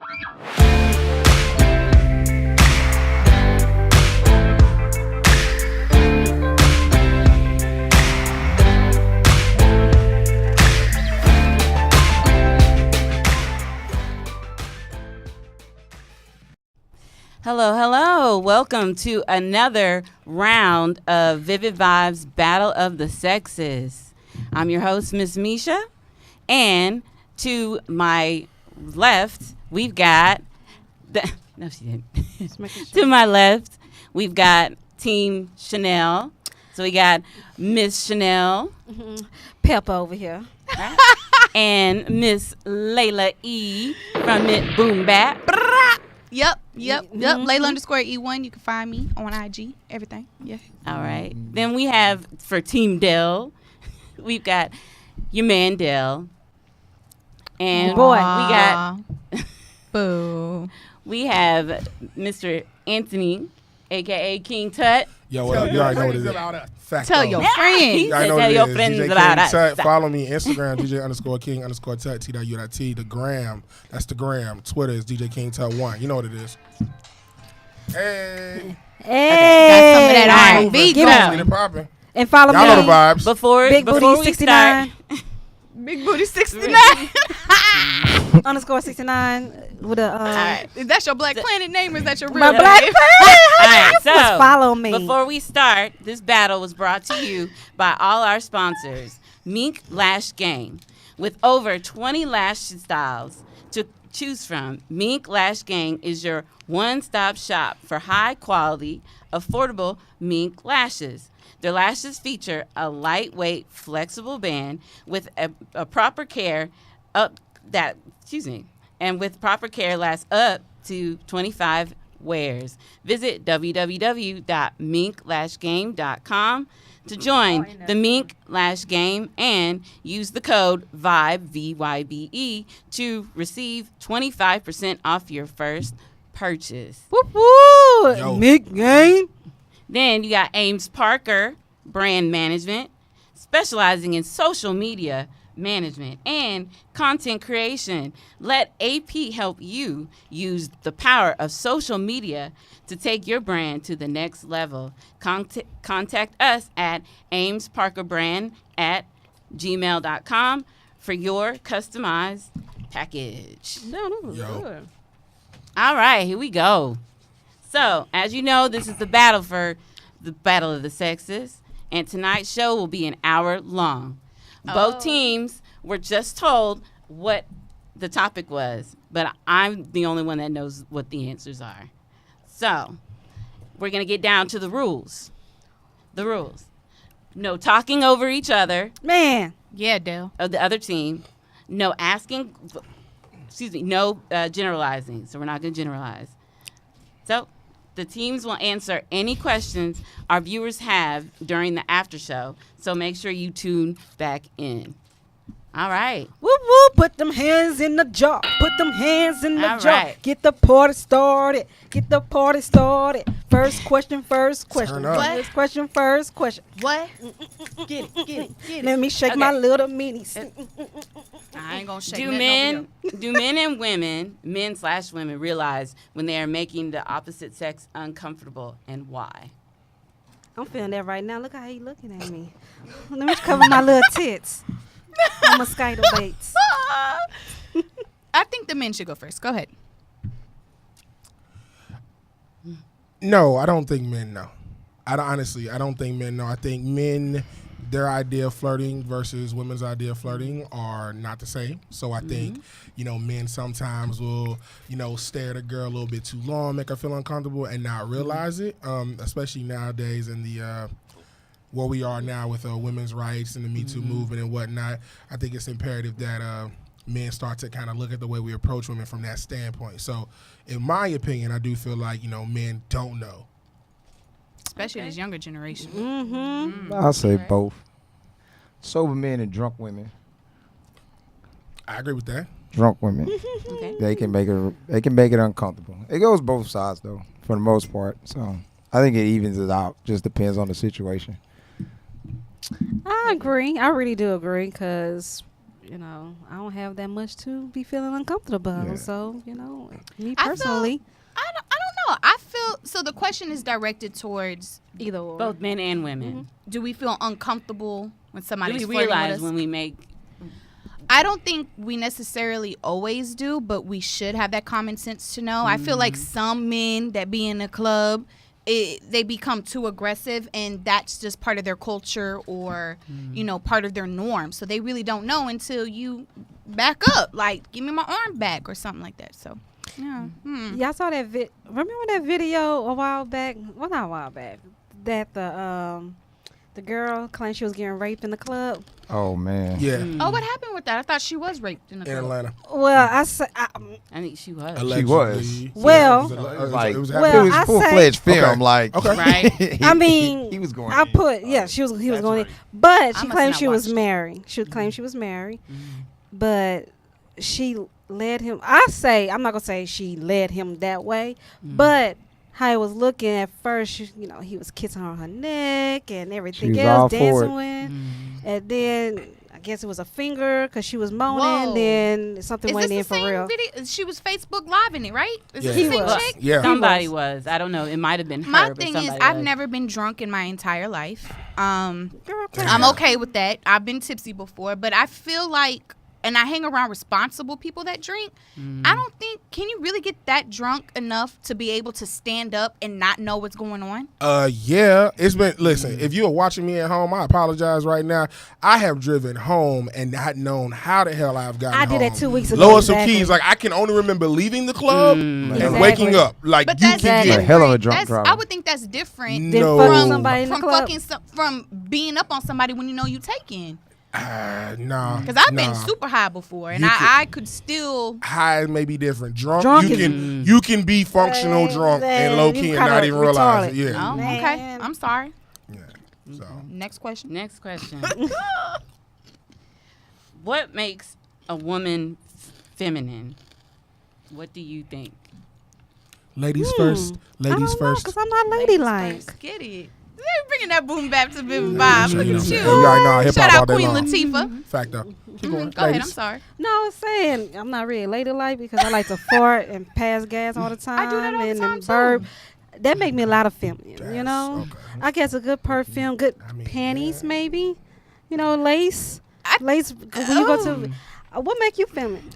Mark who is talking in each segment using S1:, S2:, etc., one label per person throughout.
S1: Hello, hello. Welcome to another round of Vivid Vibes Battle of the Sexes. I'm your host, Miss Misha. And to my left, we've got... no, she didn't. To my left, we've got Team Chanel. So we got Miss Chanel.
S2: Pepper over here.
S1: Right? And Miss Layla E. from It Boom Bap.
S3: Yep. Layla _E1. You can find me on IG. Everything. Yeah.
S1: All right. Then we have for Team Dell, we've got your man Dell. And
S2: boy.
S1: we got
S3: Boo.
S1: we have Mr. Anthony, aka King Tut.
S4: Yo, what up? You already know what it is. Fact
S3: Tell
S4: though.
S3: your
S1: He
S3: friends.
S1: said,
S4: Y'all know
S1: tell
S4: what
S1: your
S4: it is.
S1: friends
S4: DJ
S1: about
S4: King
S1: us.
S4: Tut. Follow me Instagram, DJ_King_Tut, T.U.T. The gram. That's the gram. Twitter is DJ King Tut 1. You know what it is. Hey.
S2: Hey.
S3: Got some of that R&B
S1: Give
S3: going.
S1: it up.
S4: Get it popping.
S2: And follow
S4: Y'all know the
S2: me.
S4: vibes.
S1: Before
S2: Big
S1: before
S2: Booty
S1: we
S2: 69
S3: Big Booty 69.
S2: _69 with a
S1: All right.
S3: Is that your Black Planet name or is that your real
S2: my
S3: name?
S2: black
S1: All right,
S2: Just
S1: so
S2: follow me.
S1: before we start, this battle was brought to you by all our sponsors, Mink Lash Game. With over 20 lash styles to choose from, Mink Lash Gang is your one-stop shop for high-quality, affordable mink lashes. Their lashes feature a lightweight, flexible band with a proper care and with proper care lasts up to 25 wears. Visit www.minklashgame.com to join the Mink Lash Game and use the code VYBE, VYBE, to receive 25% off your first purchase.
S2: Whoop whoop.
S4: Yo.
S2: Mick game.
S1: Then you got Ames Parker Brand Management, specializing in social media management and content creation. Let AP help you use the power of social media to take your brand to the next level. Contact us at amesparkerbrand@gmail.com for your customized package.
S2: No, that was
S4: Yo.
S2: good.
S1: All right, here we go. So, as you know, this is the battle of the sexes, and tonight's show will be an hour long. Both teams were just told what the topic was, but I'm the only one that knows what the answers are. So, we're going to get down to the rules. The rules. No talking over each other
S2: Man.
S3: Yeah, Dale.
S1: of the other team. No generalizing. So we're not going to generalize. So the teams will answer any questions our viewers have during the after show. So make sure you tune back in. All right.
S2: Whoop whoop. Put them hands in the jar. Put them hands in the
S1: All
S2: jar.
S1: right.
S2: Get the party started. Get the party started. First question.
S4: Turn up.
S2: First question. First question.
S3: What? Get it.
S2: Let me shake my little minis.
S3: I ain't gonna shake
S1: Do
S3: nothing over
S1: men and women, men/women, realize when they are making the opposite sex uncomfortable, and why?
S2: I'm feeling that right now. Look how he looking at me. Let me cover my little tits. I'm mosquito baits.
S3: here. I think the men should go first. Go ahead.
S4: No, I don't think men know. I don't think men know. I think men, their idea of flirting versus women's idea of flirting are not the same. So I think, men sometimes will, stare at a girl a little bit too long, make her feel uncomfortable and not realize it, especially nowadays in the where we are now with women's rights and the Me Too movement and whatnot. I think it's imperative that men start to kind of look at the way we approach women from that standpoint. So in my opinion, I do feel like, men don't know.
S3: Especially this younger generation.
S2: Mm-hmm.
S5: I'll say both. Sober men and drunk women.
S4: I agree with that.
S5: Drunk women.
S1: Okay.
S5: They can make it uncomfortable. It goes both sides though, for the most part. So I think it evens it out. Just depends on the situation.
S2: I agree. I really do agree because, I don't have that much to be feeling uncomfortable.
S5: Yeah.
S2: So, me
S3: I feel-
S2: personally,
S3: I don't know. I feel so. The question is directed towards
S2: either or.
S1: Both men and women.
S3: do we feel uncomfortable when
S1: Do
S3: somebody's
S1: we
S3: flirting with
S1: realize
S3: us?
S1: when we make
S3: I don't think we necessarily always do, but we should have that common sense to know. I feel like some men that be in a club, they become too aggressive, and that's just part of their culture or, part of their norm. So they really don't know until you back up, like, give me my arm back or something like that. So, yeah.
S2: Y'all saw that remember that video a while back? Well, not a while back. That the girl claimed she was getting raped in the club.
S5: Oh man.
S4: Yeah,
S3: Oh, what happened with that? I thought she was raped in the
S4: in
S3: club.
S4: Atlanta.
S2: Well,
S1: I think she was.
S4: Allegedly.
S2: Well-
S4: it
S5: Like,
S4: was
S5: it
S2: Well,
S5: was
S2: I
S5: full fledged
S4: say-
S5: film.
S4: Okay.
S5: Like,
S4: Okay.
S1: Right?
S2: I mean,
S5: he was going.
S2: I
S5: in.
S2: put he was
S5: That's
S2: going in,
S5: right.
S2: but she
S3: must
S2: claimed
S3: not
S2: she was
S3: watched it.
S2: married. She claimed she was married, but she led him. I'm not gonna say she led him that way, but how it was looking at first, he was kissing her on her neck and everything
S5: was all
S2: else,
S5: for
S2: dancing
S5: it.
S2: with, and then I guess it was a finger because she was moaning.
S3: Whoa.
S2: Then something
S3: Is
S2: went
S3: this
S2: in
S3: the
S2: for
S3: same
S2: real.
S3: video? She was Facebook Live in it, right? Is
S4: Yeah.
S3: this the
S2: He
S3: same
S2: was.
S3: chick?
S4: Yeah.
S1: Somebody was. I don't know. It might have been her.
S3: My
S1: but
S3: thing is,
S1: somebody
S3: I've
S1: was.
S3: never been drunk in my entire life.
S2: Girl,
S3: I'm okay with that. I've been tipsy before, but I feel like, and I hang around responsible people that drink. I don't think, can you really get that drunk enough to be able to stand up and not know what's going on?
S4: Yeah, it's been. Listen, if you are watching me at home, I apologize right now. I have driven home and not known how the hell I've gotten
S2: I
S4: home.
S2: did that 2 weeks ago.
S4: Lower some
S2: exactly.
S4: keys. Like I can only remember leaving the club and
S2: Exactly.
S4: waking up. Like
S3: But
S4: you
S3: that's
S4: can
S3: different.
S4: get.
S5: A hell of a drunk
S3: That's-
S5: driver.
S3: I would think that's different
S2: Then
S4: No.
S2: fuck somebody in the
S3: from
S2: club.
S3: from being up on somebody when you know you taking.
S4: Nah.
S3: Because I've been
S4: nah.
S3: super high before, and
S4: You
S3: I could still.
S4: High may be different. Drunk
S2: Drunk
S4: you
S2: is-
S4: can you can be functional drunk and low key
S2: you
S4: and not
S2: kinda
S4: even realize it.
S2: retarded.
S4: Yeah.
S3: Oh, okay.
S2: Man.
S3: I'm sorry.
S4: Yeah. So
S3: Next question.
S1: Next question. What makes a woman feminine? What do you think?
S4: ladies first. Ladies first.
S2: Because I'm not ladylike.
S3: First, get it. They're bringing that boom back to Vivid Vybe.
S4: Sure,
S3: Look
S4: you know,
S3: at you.
S4: you already know I hip
S3: Shout
S4: hop all
S3: out
S4: day
S3: Queen
S4: long.
S3: Latifah.
S4: Fact up. Keep going.
S3: Go ahead. I'm
S4: Ladies.
S3: sorry.
S2: No, I'm saying I'm not really ladylike because I like to fart and pass gas all the time.
S3: I do that all the
S2: and
S3: time,
S2: then
S3: too.
S2: burp. That make me a lot of feminine,
S4: Yes, okay.
S2: I guess a good perfume, good
S4: I mean,
S2: panties,
S4: yeah.
S2: maybe. Lace.
S3: I-
S2: Lace. When you go to, what make you feminine?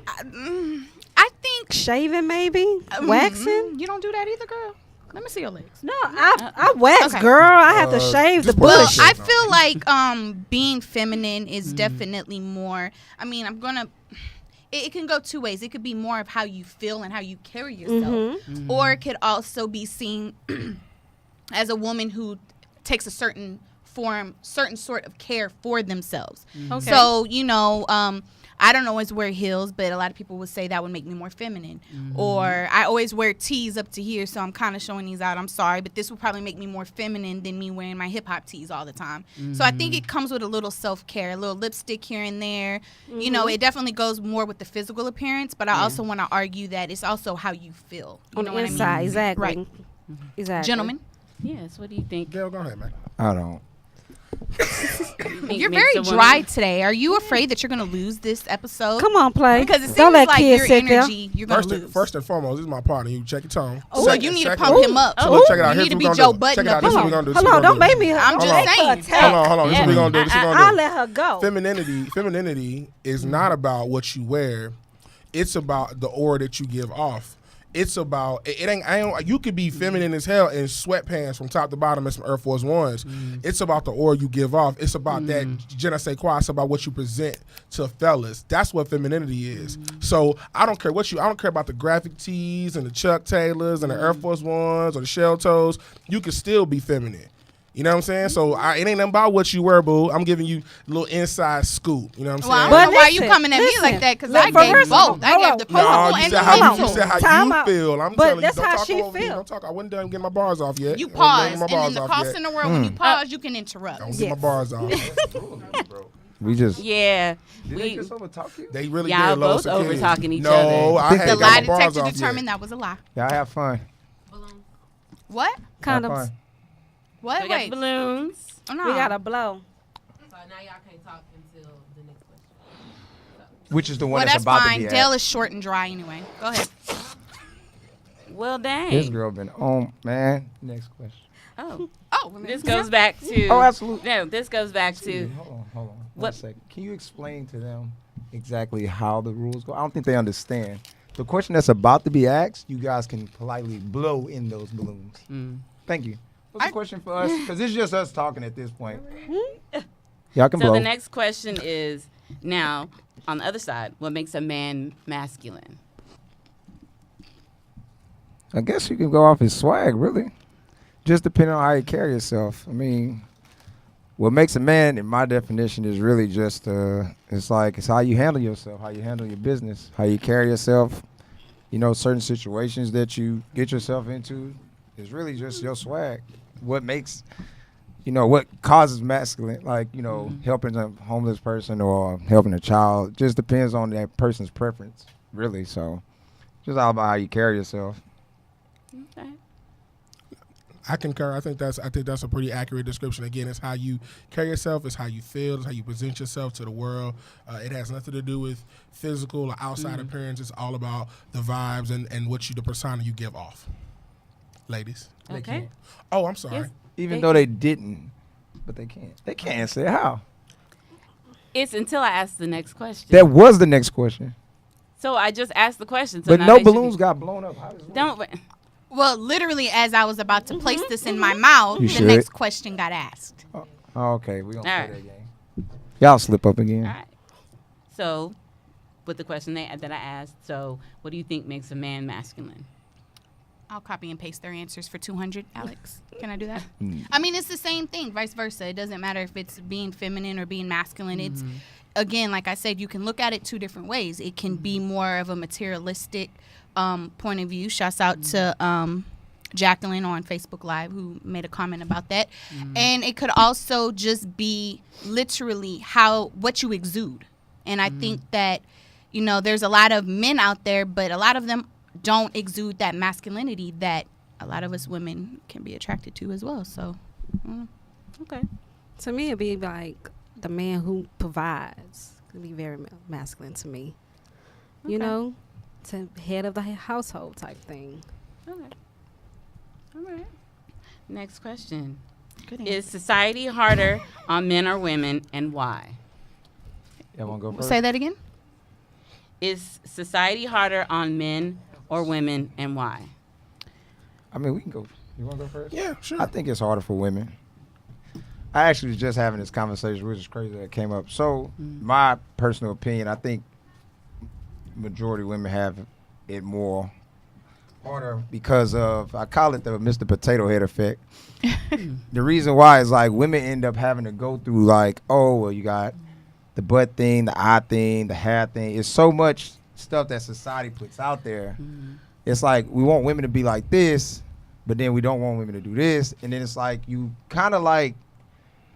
S3: I think
S2: Shaving, maybe. Waxing.
S3: You don't do that either, girl. Let me see your legs.
S2: No, I wax,
S3: Okay.
S2: girl. I have to shave the
S4: just
S3: Well,
S2: bush.
S3: I feel like being feminine is definitely more. I mean, it can go two ways. It could be more of how you feel and how you carry yourself, or it could also be seen as a woman who takes a certain sort of care for themselves.
S2: Okay.
S3: So, I don't always wear heels, but a lot of people would say that would make me more feminine. Or I always wear tees up to here, so I'm kind of showing these out. I'm sorry, but this would probably make me more feminine than me wearing my hip-hop tees all the time. So I think it comes with a little self-care, a little lipstick here and there. It definitely goes more with the physical appearance, but I also want to argue that it's also how you feel. You
S2: On
S3: know
S2: the
S3: what
S2: inside,
S3: I mean?
S2: exactly.
S3: Right.
S2: Exactly.
S3: Gentlemen,
S1: Yes. What do you think?
S4: Gail, go ahead, man.
S5: I don't.
S3: you're very dry today. Are you afraid that you're going to lose this episode?
S2: Come on, play.
S3: Because it seems
S2: Don't let
S3: like
S2: kids
S3: your
S2: sit there.
S3: energy, you're going to lose.
S4: First and foremost, this is my partner. You check your tone.
S3: So you need to
S4: Second-
S3: pump him up.
S4: So look, check it out.
S3: You
S4: Here's
S3: need to
S4: what
S3: be
S4: we
S3: Joe
S4: gonna do.
S3: Budden
S4: Check it out.
S3: up
S4: This is
S3: in
S4: what we're
S3: here.
S4: gonna do. This
S2: Hold
S4: is what
S2: on,
S4: we're
S2: don't
S4: gonna
S2: make
S4: do.
S2: me.
S3: I'm just saying.
S4: Hold on. This is what we're gonna do. This is what we're
S2: I'll
S4: gonna
S2: let her go.
S4: do. Femininity is not about what you wear. It's about the aura that you give off. It's about you could be feminine as hell in sweatpants from top to bottom and some Air Force Ones. It's about the aura you give off. It's about that je ne sais quoi. It's about what you present to fellas. That's what femininity is. So I don't care I don't care about the graphic tees and the Chuck Taylors and the Air Force Ones or the shell toes. You can still be feminine. You know what I'm saying? So it ain't nothing about what you wear, boo. I'm giving you a little inside scoop. You know what I'm
S3: Well, I
S4: saying?
S3: don't know why
S2: listen,
S3: you coming at me
S2: listen.
S3: like that, because
S2: Look,
S3: I
S2: for
S3: gave
S2: real,
S3: both. I
S2: hold
S3: gave
S2: on.
S3: the
S2: Hold
S3: physical
S2: on.
S4: No, you
S3: and
S4: said
S3: the
S4: how
S3: mental.
S4: you said how
S2: Time
S4: you
S2: out.
S4: feel. I'm
S2: But
S4: telling you,
S2: that's
S4: don't
S2: how
S4: talk
S2: she
S4: over me.
S2: feel.
S4: Don't talk. I wasn't done getting my bars off yet.
S3: You
S4: I wasn't
S3: pause,
S4: getting my
S3: and in
S4: bars
S3: the
S4: off
S3: cost
S4: yet.
S3: in the world, when you pause, you can interrupt.
S4: Don't get my bars off.
S5: We just.
S1: Yeah.
S5: Did
S1: We,
S5: they just overtalk you?
S4: They really
S1: Y'all
S4: did. Lois
S1: both
S4: and Kenny.
S1: over-talking each
S4: no,
S1: other.
S4: I had
S3: The
S4: got
S3: lie
S4: my bars
S3: detector
S4: off
S3: determined
S4: yet.
S3: that was a lie.
S5: Y'all have fun.
S3: What?
S5: Have
S2: Condoms.
S5: fun.
S3: What?
S1: we got
S3: Wait.
S1: balloons.
S3: Oh, no.
S2: We gotta blow.
S6: So now y'all can't talk until the next question.
S5: which is the one
S3: Well,
S5: that's
S3: that's
S5: about to
S3: fine.
S5: be
S3: Dale
S5: axed.
S3: is short and dry anyway. Go ahead.
S1: Well, dang.
S5: This girl been on, man. Next question.
S1: Oh,
S3: Oh,
S1: this goes back to.
S5: Oh, absolutely.
S1: No, this goes back to.
S5: Hold on.
S1: What-
S5: One second. Can you explain to them exactly how the rules go? I don't think they understand. The question that's about to be asked, you guys can politely blow in those balloons. Thank you. What's the question for us? Because it's just us talking at this point. Y'all can
S1: So
S5: blow.
S1: the next question is now on the other side. What makes a man masculine?
S5: I guess you can go off his swag, really. Just depending on how you carry yourself. I mean, what makes a man, in my definition, is really just it's how you handle yourself, how you handle your business, how you carry yourself. You know, certain situations that you get yourself into is really just your swag. What makes, what causes masculine, helping a homeless person or helping a child, just depends on that person's preference, really. So, just all about how you carry yourself.
S1: Okay.
S4: I concur. I think that's a pretty accurate description. Again, it's how you carry yourself, it's how you feel, it's how you present yourself to the world. It has nothing to do with physical or outside appearance. It's all about the vibes and the persona you give off. Ladies.
S1: Okay.
S4: Oh, I'm sorry.
S1: Yes.
S5: Even though they didn't, but they can't. They can't say how.
S1: It's until I ask the next question.
S5: That was the next question.
S1: So I just asked the question. So
S5: But
S1: now
S5: no
S1: they should
S5: balloons
S1: be-
S5: got blown up. How does it work?
S1: Don't.
S3: Well, literally, as I was about to place this in my mouth,
S5: You
S3: the
S5: should.
S3: next question got asked.
S5: Oh, okay, we're going to
S1: All
S5: play
S1: right.
S5: that game. Y'all slip up again.
S1: All right. So, with the question that I asked, so what do you think makes a man masculine?
S3: I'll copy and paste their answers for 200, Alex. Can I do that?
S5: Mm.
S3: I mean, it's the same thing, vice versa. It doesn't matter if it's being feminine or being masculine. It's, again, like I said, you can look at it two different ways. It can be more of a materialistic point of view. Shouts out to Jacqueline on Facebook Live who made a comment about that. And it could also just be literally what you exude. And I think that, there's a lot of men out there, but a lot of them don't exude that masculinity that a lot of us women can be attracted to as well. So,
S1: Okay.
S2: To me, it'd be like the man who provides. It'd be very masculine to me.
S1: Okay.
S2: To head of the household type thing.
S1: Okay. All right. Next question.
S3: good
S1: Is society harder on men or women, and why?
S5: Y'all want to go first?
S3: Say that again?
S1: Is society harder on men or women, and why?
S5: I mean, we can go. You want to go first?
S4: Yeah, sure.
S5: I think it's harder for women. I actually was just having this conversation, which is crazy that it came up. So, my personal opinion, I think majority of women have it more harder because of, I call it the Mr. Potato Head effect. The reason why is like women end up having to go through like, oh, well, you got the butt thing, the eye thing, the hair thing. It's so much stuff that society puts out there. It's like we want women to be like this, but then we don't want women to do this. And then it's like you kind of like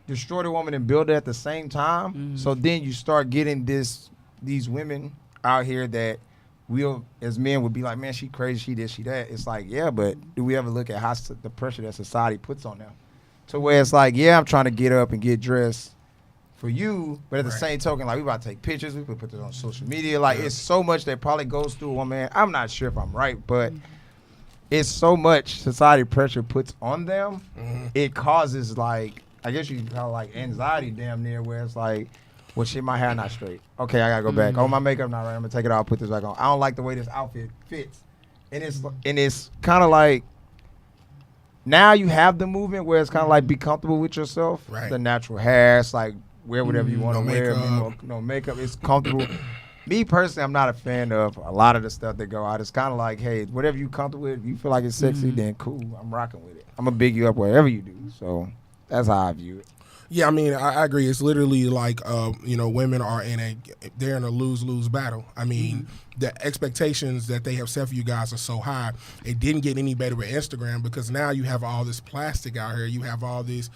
S5: destroy the woman and build it at the same time. So then you start getting these women out here that we'll, as men, would be like, man, she crazy, she this, she that. It's like, yeah, but do we ever look at how the pressure that society puts on them? To where it's like, yeah, I'm trying to get up and get dressed for you, but at the same token, like, we about to take pictures, we could put this on social media. Like, it's so much that probably goes through a woman. I'm not sure if I'm right, but it's so much society pressure puts on them. It causes, like, I guess you can call it like anxiety damn near, where it's like, well, shit, my hair not straight. Okay, I gotta go back. Oh, my makeup not right. I'm gonna take it off, put this back on. I don't like the way this outfit fits. And it's kind of like, now you have the movement where it's kind of like be comfortable with yourself.
S4: Right.
S5: The natural hair, it's like wear whatever you want to
S4: No
S5: wear.
S4: makeup.
S5: No makeup. It's comfortable. Me personally, I'm not a fan of a lot of the stuff that go out. It's kind of like, hey, whatever you comfortable with, you feel like it's sexy, then cool. I'm rocking with it. I'm gonna big you up wherever you do. So that's how I view it.
S4: Yeah, I mean, I agree. It's literally like, women are they're in a lose-lose battle. I mean, the expectations that they have set for you guys are so high. It didn't get any better with Instagram because now you have all this plastic out here. You have all these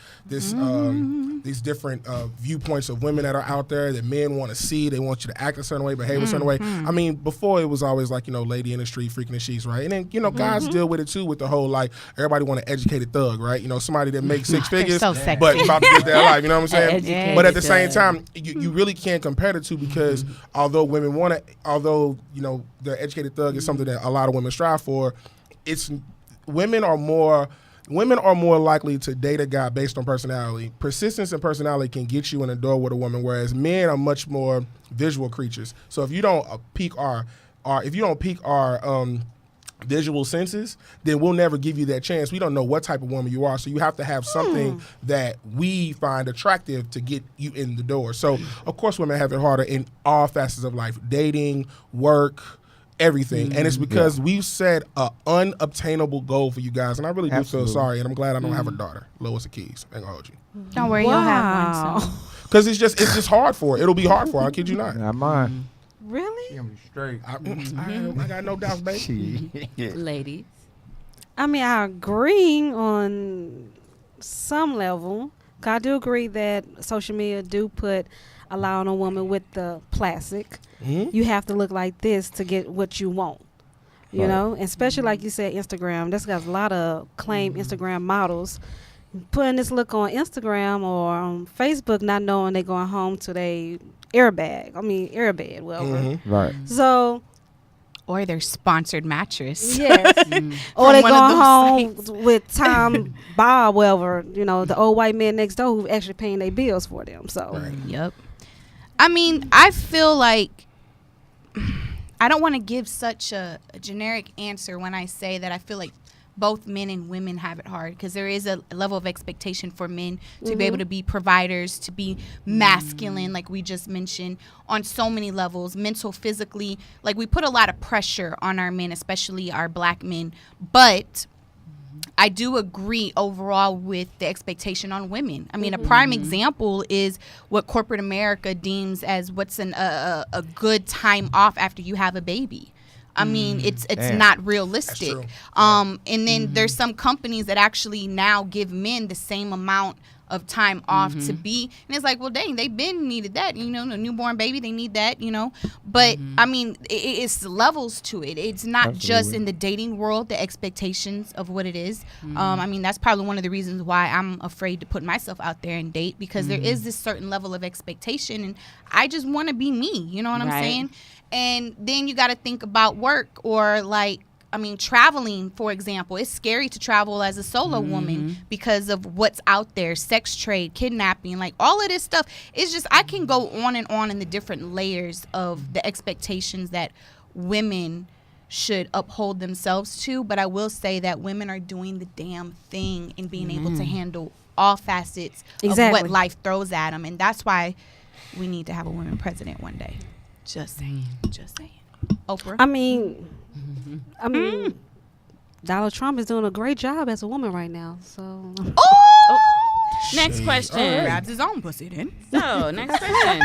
S4: different viewpoints of women that are out there that men want to see. They want you to act a certain way, behave a certain way. I mean, before it was always like, lady in the street freaking the sheets, right? And then, guys deal with it too with the whole like everybody want an educated thug, right? Somebody that makes six figures,
S3: so sexy.
S4: but about to get their life. You know what I'm saying?
S1: Educated
S4: But at the same
S1: thug.
S4: time, you really can't compare the two because although the educated thug is something that a lot of women strive for, women are more likely to date a guy based on personality. Persistence and personality can get you in the door with a woman, whereas men are much more visual creatures. So if you don't pique our visual senses, then we'll never give you that chance. We don't know what type of woman you are, so you have to have something that we find attractive to get you in the door. So of course women have it harder in all facets of life: dating, work, everything. And it's because we've set an unobtainable goal for you guys, and I really do feel sorry, and I'm glad I don't have a daughter. Lois the keys. I ain't gonna hold you.
S3: Don't worry, you'll have one soon.
S4: Because it's just hard for her. It'll be hard for her. I kid you not.
S5: Not mine.
S2: Really?
S5: She gonna be straight.
S4: I got no doubts, baby.
S1: Ladies.
S2: I mean, I agree on some level. 'Cause I do agree that social media do put a lot on a woman with the plastic. You have to look like this to get what you want. You know, especially like you said, Instagram. That's got a lot of claim Instagram models putting this look on Instagram or on Facebook, not knowing they going home to their airbed, whatever.
S5: Right.
S2: So,
S3: Or their sponsored mattress.
S2: yes. Or
S3: From
S2: they
S3: one
S2: going
S3: of
S2: home
S3: those
S2: with Tom Bob, whatever, the old white man next door who actually paying their bills for them. So,
S3: Yep. I mean, I feel like I don't want to give such a generic answer when I say that I feel like both men and women have it hard, because there is a level of expectation for men to be able to be providers, to be masculine, like we just mentioned, on so many levels, mental, physically. Like, we put a lot of pressure on our men, especially our black men. But I do agree overall with the expectation on women. I mean, a prime example is what corporate America deems as what's a good time off after you have a baby. I mean, it's not realistic.
S4: That's true.
S3: And then there's some companies that actually now give men the same amount of time off to be, and it's like, well, dang, they been needed that, the newborn baby, they need that, but I mean, it's levels to it. It's not just in the dating world, the expectations of what it is. I mean, that's probably one of the reasons why I'm afraid to put myself out there and date, because there is this certain level of expectation, and I just want to be me, you know what I'm saying? And then you got to think about work, or traveling, for example. It's scary to travel as a solo woman because of what's out there, sex trade, kidnapping, like all of this stuff. It's just, I can go on and on in the different layers of the expectations that women should uphold themselves to. But I will say that women are doing the damn thing and being able to handle all facets of what life throws at them. And that's why we need to have a woman president one day. Just saying. Oprah.
S2: I mean, Donald Trump is doing a great job as a woman right now. So,
S1: Next question.
S3: Grabs his own pussy then.
S1: So, next question.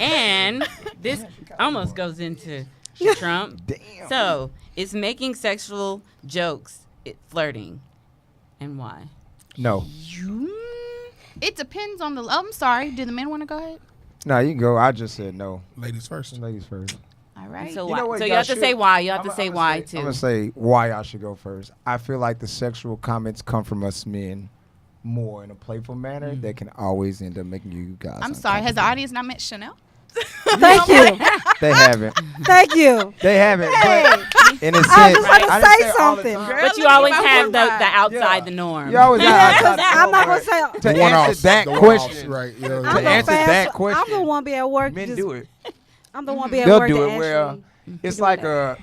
S1: And this almost goes into Trump.
S5: Damn.
S1: So, is making sexual jokes flirting, and why?
S5: No.
S3: It depends on the. I'm sorry. Do the men want to go ahead?
S5: No, you can go. I just said no.
S4: Ladies first.
S5: Ladies first.
S3: All right.
S1: So,
S5: You know
S1: why?
S5: what,
S1: So you
S5: y'all
S1: have to
S5: should-
S1: say why. You have to say
S5: I'ma
S1: why
S5: I'm
S1: too.
S5: gonna say why I should go first. I feel like the sexual comments come from us men more in a playful manner that can always end up making you guys.
S3: I'm sorry. Has the audience not met Chanel?
S2: thank you.
S5: They haven't.
S2: Thank you.
S5: They haven't. But in a sense,
S2: I was about to
S5: I didn't
S2: say
S5: all the
S2: something.
S5: time.
S3: Girl,
S1: But you
S3: look at
S1: always
S3: my
S1: have the
S3: woman.
S1: outside
S5: Yeah.
S1: the norm.
S5: You always
S2: Yeah,
S5: got
S2: 'cause I'm not gonna say.
S5: to
S4: The one-offs,
S5: answer that
S4: the one-offs,
S5: question.
S4: right?
S2: I'm
S5: To
S2: the
S5: answer
S2: fast-
S5: that question,
S2: I'm the one be at work.
S5: men
S2: just-
S5: do it.
S2: I'm the one be at
S5: They'll
S2: work.
S5: do
S2: to
S5: it well.
S2: actually
S5: It's
S2: do
S5: like
S2: that.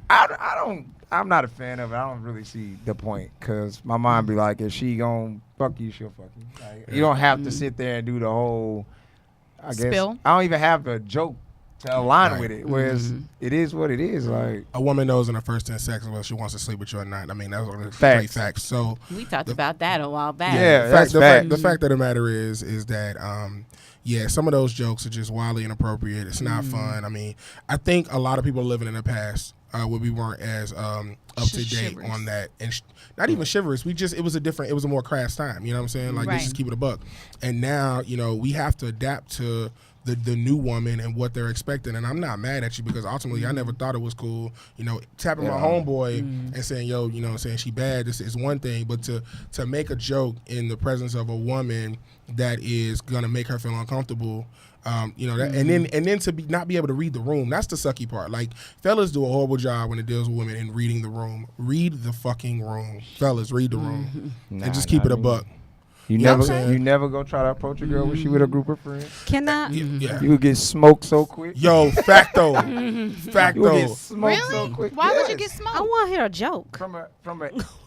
S5: I'm not a fan of it. I don't really see the point, because my mom be like, if she gon' fuck you, she'll fuck you. Like, you don't have to sit there and do the whole, I guess.
S3: Spill.
S5: I don't even have a joke to align
S4: Right.
S5: with it, whereas it is what it is. Like,
S4: A woman knows in her first 10 seconds whether she wants to sleep with you or not. I mean, that's one of the
S5: Facts.
S4: great facts. So,
S1: We taled about that a while back.
S5: Yeah,
S4: the
S5: that's
S4: fact,
S5: fact.
S4: the fact of the matter is that yeah, some of those jokes are just wildly inappropriate. It's not fun. I mean, I think a lot of people are living in the past where we weren't as up to date
S3: Chivalrous.
S4: on that, and not even chivalrous. It was a more crass time. You know what I'm saying? Like, let's just keep it a buck. And now, we have to adapt to the new woman and what they're expecting. And I'm not mad at you because ultimately I never thought it was cool. Tapping my homeboy and saying, yo, saying she bad, this is one thing. But to make a joke in the presence of a woman that is gonna make her feel uncomfortable, and then to not be able to read the room, that's the sucky part. Like, fellas do a horrible job when it deals with women in reading the room. Read the fucking room. Fellas, read the room. And just keep it a buck.
S5: You never go try to approach a girl when she with a group of friends.
S2: Can I?
S4: Yeah.
S5: You would get smoked so quick.
S4: Yo, facto.
S5: You would
S4: Facto.
S5: get smoked so
S3: Really?
S5: quick.
S3: Why would you
S5: Yes.
S3: get smoked?
S2: I want to hear a joke.
S5: From a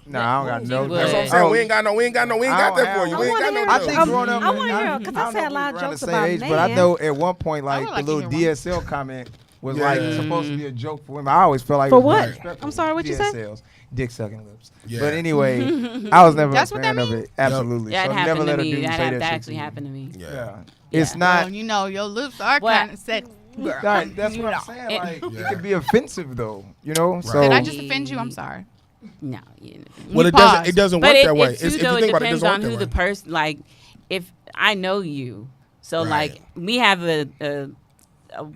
S5: Nah, I don't got
S1: You
S5: no.
S1: would.
S4: That's what I'm saying. We ain't got that for you.
S2: I
S4: We ain't
S2: wanna
S4: got
S2: hear
S4: no
S5: I
S4: jokes.
S5: think growing up,
S2: I wanna hear,
S5: I
S2: 'cause
S5: don't
S2: I said
S5: know
S2: a lot
S5: if
S2: of
S5: we around
S2: jokes
S5: the same
S2: about
S5: age, but I
S2: men.
S5: know at one point,
S3: I would
S5: like,
S3: like
S5: the
S3: to
S5: little
S3: hear one.
S5: DSL comment was
S4: Yeah.
S5: like supposed to be a joke for women. I always felt like
S2: For
S5: it was
S2: what?
S5: disrespectful.
S2: I'm sorry, what you say?
S5: DSLs, dick sucking lips.
S4: Yeah.
S5: But anyway, I was never
S3: That's
S5: a
S3: what
S5: fan
S3: that
S5: of
S3: means?
S5: it. Absolutely.
S1: That
S5: So never
S1: happened
S5: let
S1: to
S5: a
S1: me.
S5: dude say
S1: That
S5: that shit
S1: actually
S5: to you.
S1: happened to me.
S5: Yeah.
S1: Yeah.
S5: It's not.
S3: Well, your lips are
S5: What?
S3: kind of sexy. Girl.
S5: Right, that's
S3: You
S5: what
S3: know.
S5: I'm saying. Like,
S4: Yeah.
S5: it could be offensive though. So
S3: Did I just offend you? I'm sorry.
S1: No.
S4: Well,
S3: Pause.
S4: it doesn't
S1: But
S4: work
S1: it,
S4: that way.
S1: it too,
S4: If
S1: though,
S4: you
S1: it
S4: think about it, it
S1: depends
S4: doesn't
S1: on
S4: work
S1: who
S4: that
S1: the
S4: way.
S1: person. Like, if I know you, so
S4: Right.
S1: like we have a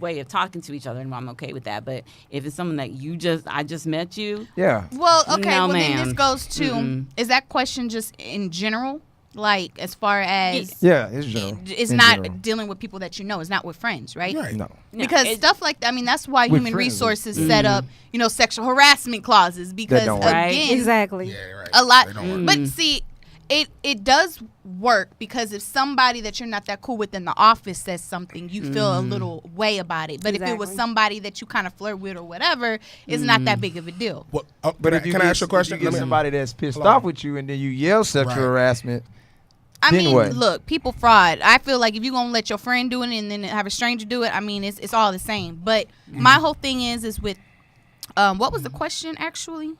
S1: way of talking to each other, and I'm okay with that. But if it's someone that I just met you,
S5: yeah.
S3: Well, okay.
S1: No,
S3: well, then
S1: ma'am.
S3: this goes to:
S1: Mm-mm.
S3: is that question just in general, like as far as
S5: Yeah, it's general.
S3: it's
S5: In
S3: not
S5: general.
S3: dealing with people that you know. It's not with friends, right?
S4: Right.
S5: No.
S1: no,
S3: Because
S1: it's-
S3: stuff like that. I mean, that's why
S5: With
S3: human
S5: friends,
S3: resources
S5: yeah.
S3: set up, sexual harassment clauses. Because
S5: don't work.
S1: Right.
S3: again,
S2: Exactly.
S4: Yeah, right.
S3: a lot.
S4: They don't work.
S3: But see, it does work because if somebody that you're not that cool with in the office says something, you feel a little way about it. But if it was
S2: Exactly.
S3: somebody that you kind of flirt with or whatever, it's not that big of a deal.
S4: What,
S5: But if you
S4: can I
S5: get,
S4: ask you a question?
S5: if you
S4: Let
S5: get
S4: me-
S5: somebody that's pissed
S4: Hold on.
S5: off with you and then you yell sexual
S4: Right.
S5: harassment,
S3: I
S5: Then
S3: mean,
S5: what?
S3: look, people fraud. I feel like if you're gonna let your friend do it and then have a stranger do it, I mean, it's all the same. But my whole thing is with what was the question actually?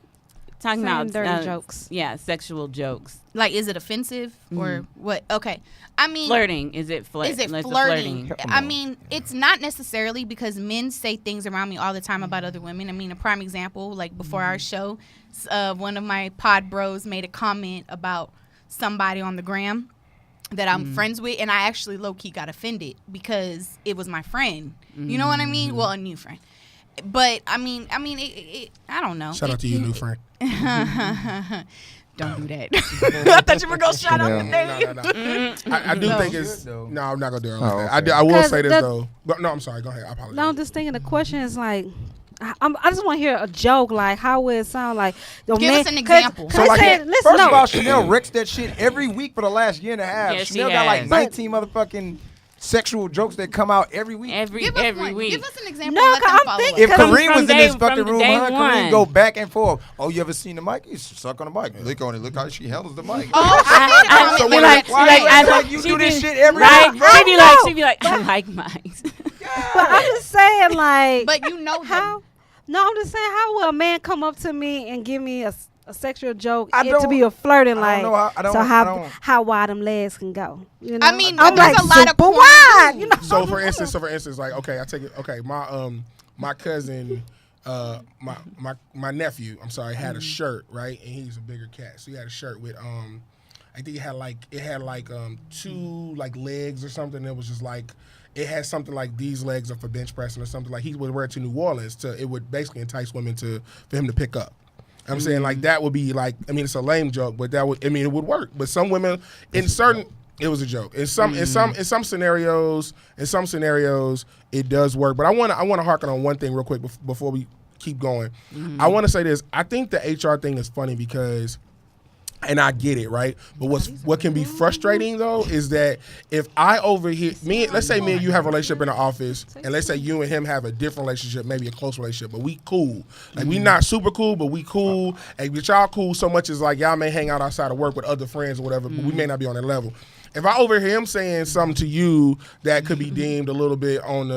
S1: talking
S2: Saying
S1: about
S2: dirty jokes.
S1: Yeah, sexual jokes.
S3: Like, is it offensive or what? Okay, I mean,
S1: Flirting. Is it
S3: Is it
S1: like the
S3: flirting?
S5: Come
S3: I
S5: on.
S3: mean, it's not necessarily because men say things around me all the time about other women. I mean, a prime example, like before our show, one of my pod bros made a comment about somebody on the gram that I'm friends with, and I actually low-key got offended because it was my friend. You know what I mean? Well, a new friend. But, I mean, I don't know.
S4: Shout out to you, new friend.
S3: Don't do that. I thought you were going to shout out the name.
S4: No. I do think it's
S5: Good, though.
S4: no. I'm not gonna do it like
S5: Oh,
S4: that.
S5: okay.
S4: I will
S2: 'Cause
S4: say this
S2: the-
S4: though. But no, I'm sorry. Go ahead. I apologize.
S2: No, I'm just thinking the question is like, I just want to hear a joke. Like, how would it sound? Like, yo,
S3: Give
S2: man,
S3: us an example.
S2: Cause
S5: So
S2: I
S5: like,
S2: said, listen,
S5: first
S2: no.
S5: of all, Chanel wrecks that shit every week for the last year and a half.
S1: Yes, she
S5: Chanel got like
S1: has.
S5: 19 motherfucking sexual jokes that come out every week.
S1: Every
S3: Give us one.
S1: week.
S3: Give us an example.
S2: No,
S3: and let them
S2: I'm
S3: follow
S2: thinking-
S3: up.
S5: If
S2: From-
S5: Kareem
S1: from
S5: was in this
S1: day-
S5: fucking
S1: from
S5: room,
S1: day
S5: her and
S1: one.
S5: Kareem go back and forth. Oh, you ever seen the mic? You suck on the mic. Look on it. Look how she handles the mic.
S3: Oh,
S1: I
S3: so
S1: be
S3: what
S1: like,
S3: is-
S5: why
S3: like,
S5: you act like you
S1: she
S5: do this
S1: be-
S5: shit every
S1: right?
S5: week, bro?
S1: She'd be like, I like mics.
S2: But I'm just saying, like,
S3: But you know
S2: how?
S3: them.
S2: No, I'm just saying, how will a man come up to me and give me a sexual joke
S5: I
S2: and to
S5: don't-
S2: be a flirting?
S5: I
S2: Like,
S5: don't know how- I don't-
S2: so
S5: I don't-
S2: how wide them legs can go? You know?
S3: I mean,
S2: I'm
S3: there's
S2: like
S3: a lot of
S2: super
S3: corny
S2: wide.
S3: dudes.
S2: You know?
S4: So for instance, like okay, I take it. Okay, my cousin, my nephew. I'm sorry, had a shirt right, and he's a bigger cat, so he had a shirt with I think it had like two like legs or something. It was just like. It had something like these legs are for bench pressing or something like he would wear it to New Orleans it would basically entice women for him to pick up. I'm saying like that would be like it's a lame joke, but it would work. But some women it was a joke. In some scenarios it does work. But I want to harken on one thing real quick before we keep going. I want to say this. I think the HR thing is funny because. And I get it, right? But what can be frustrating though is that if I overhear let's say me and you have a relationship in the office, and let's say you and him have a different relationship, maybe a close relationship, but we cool. Like we not super cool, but we cool. And but y'all cool so much as like y'all may hang out outside of work with other friends or whatever, but we may not be on that level. if I overhear him saying something to you that could be deemed a little bit on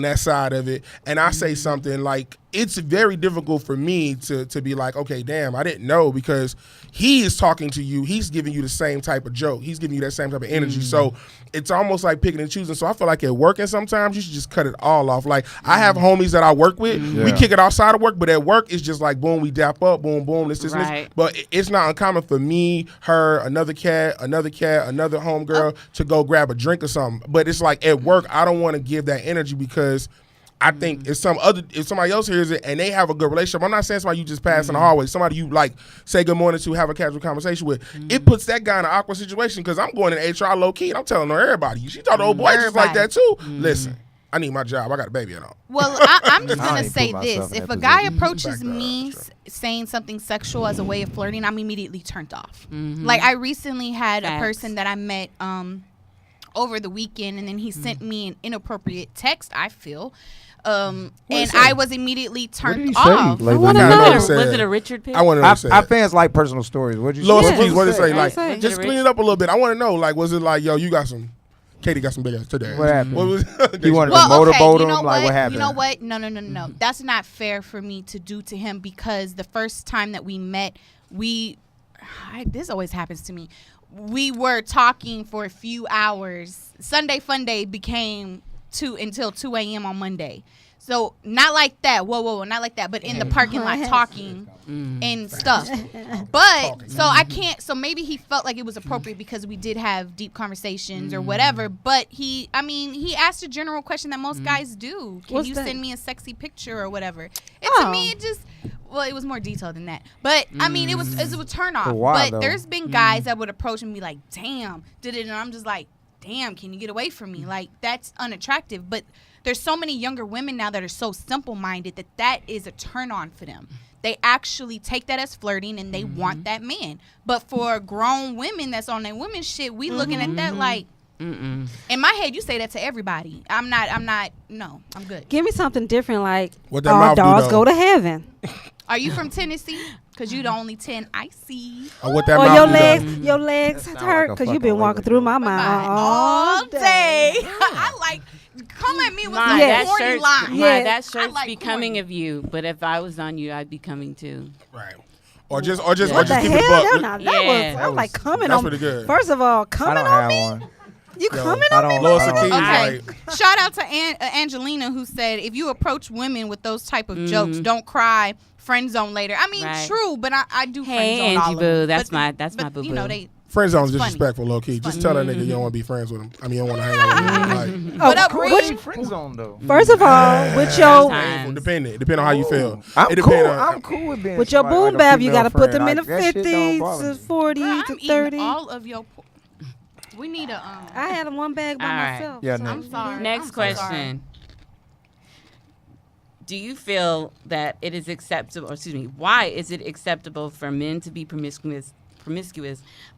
S4: that side of it, and I say something like, it's very difficult for me to be like, okay, damn, I didn't know, because he is talking to you. He's giving you the same type of joke. He's giving you that same type of energy. So it's almost like picking and choosing. So I feel like at work, and sometimes you should just cut it all off. Like, I have homies that I work with. We kick it outside of work, but at work, it's just like, boom, we dap up, boom, boom, this. But it's not uncommon for me, her, another cat, another homegirl to go grab a drink or something. But it's like, at work, I don't want to give that energy, because I think if somebody else hears it and they have a good relationship, I'm not saying somebody you just pass in the hallway, somebody you like say good morning to, have a casual conversation with, it puts that guy in an awkward situation, because I'm going in HR low key and I'm telling her everybody. She thought the old boy just like that too. Listen, I need my job. I got a baby at home.
S3: Well, I'm just gonna say this: if a guy approaches me saying something sexual as a way of flirting, I'm immediately turned off. Like, I recently had a person that I met over the weekend, and then he sent me an inappropriate text, I feel. And I was immediately turned off.
S2: I want to know.
S1: Was it a Richard pic?
S4: I want to know.
S5: Our fans like personal stories. What'd you
S4: Lord,
S5: say?
S4: please, what did it say? Like,
S2: say?
S4: just clean it up a little bit. I want to know. Like, was it like, yo, Katie got some big ass today?
S5: What happened?
S4: What was?
S5: He wanted to
S3: Well,
S5: motorboat
S3: okay,
S5: him? Like, what happened?
S3: You know what? No. That's not fair for me to do to him, because the first time that we met, this always happens to me. We were talking for a few hours. Sunday Fun Day became until 2 a.m. on Monday. So not like that. Whoa, not like that. But in the parking lot talking and stuff. But so I can't. So maybe he felt like it was appropriate because we did have deep conversations or whatever. But he asked a general question that most guys do. Can you send me a sexy picture or whatever? And to me, it was more detailed than that. But I mean, it was a turn off. But there's been guys that would approach and be like, "Damn, did it?" And I'm just like, "Damn, can you get away from me?" Like, that's unattractive. But there's so many younger women now that are so simple-minded that is a turn-on for them. They actually take that as flirting, and they want that man. But for grown women that's on their women's shit, we looking at that like, in my head, you say that to everybody. No, I'm good.
S2: Give me something different, like,
S4: What that
S2: all
S4: mouth do,
S2: dogs
S4: though?
S2: go to heaven.
S3: Are you from Tennessee? Because you the only 10 I see.
S4: Or what that
S2: Or
S4: mouth
S2: your
S4: do,
S2: legs,
S4: though?
S2: your legs
S5: That sound
S2: hurt
S5: like a
S2: because you've been
S5: fucking
S2: walking
S5: labor
S2: through my
S5: joke.
S2: mind
S3: All day. I like, come at me with some
S2: Yes.
S3: corny lines.
S2: Yeah.
S1: That shirt's
S3: like
S1: becoming
S3: corny.
S1: of you, but if I was on you, I'd be coming too.
S4: Right. Or just
S2: What the
S4: keep it a
S2: hell?
S4: buck.
S2: That
S1: Yeah.
S2: was like coming
S4: That's
S2: on
S4: pretty good.
S2: First of all,
S5: I
S2: coming
S5: don't
S2: on
S5: have
S2: me?
S5: one.
S2: You
S4: Yo,
S2: coming
S5: I
S2: on me?
S5: don't.
S4: Lois
S5: I don't-
S4: Akeem,
S3: Okay.
S4: like,
S3: Shout out to Angelina, who said, if you approach women with those type of jokes, don't cry, friend zone later. I mean,
S1: Right.
S3: true, but I do
S1: Hey,
S3: friend zone
S1: Angie
S3: all of
S1: boo,
S3: them.
S1: that's
S3: But,
S1: my boo
S3: You know,
S1: boo.
S3: they
S4: friend zone's
S3: It's funny.
S4: disrespectful, low key. Just tell that nigga you don't want to be friends with him. I mean, you don't want to hang out with him. Like,
S3: What up,
S2: cool.
S3: Reed?
S5: Friend zone though.
S2: First of all, with your
S1: Sometimes.
S4: depending on how you feel.
S5: I'm
S4: It
S5: cool.
S4: depend on-
S5: I'm cool with being
S2: with your
S5: somebody like
S2: boom
S5: a
S2: bap, you
S5: female
S2: got to put
S5: friend.
S2: them in the
S5: That shit don't
S2: 50s
S5: bother
S2: to
S5: me.
S2: 40s
S3: Girl,
S2: to
S3: I'm
S2: 30.
S3: eating all of your. We need a.
S2: I had one bag by
S1: All right.
S2: myself.
S5: Yeah,
S2: so-
S5: no.
S3: I'm sorry.
S1: Next
S3: I'm so
S1: question. Do you feel that it is acceptable, or excuse me, why is it acceptable for men to be promiscuous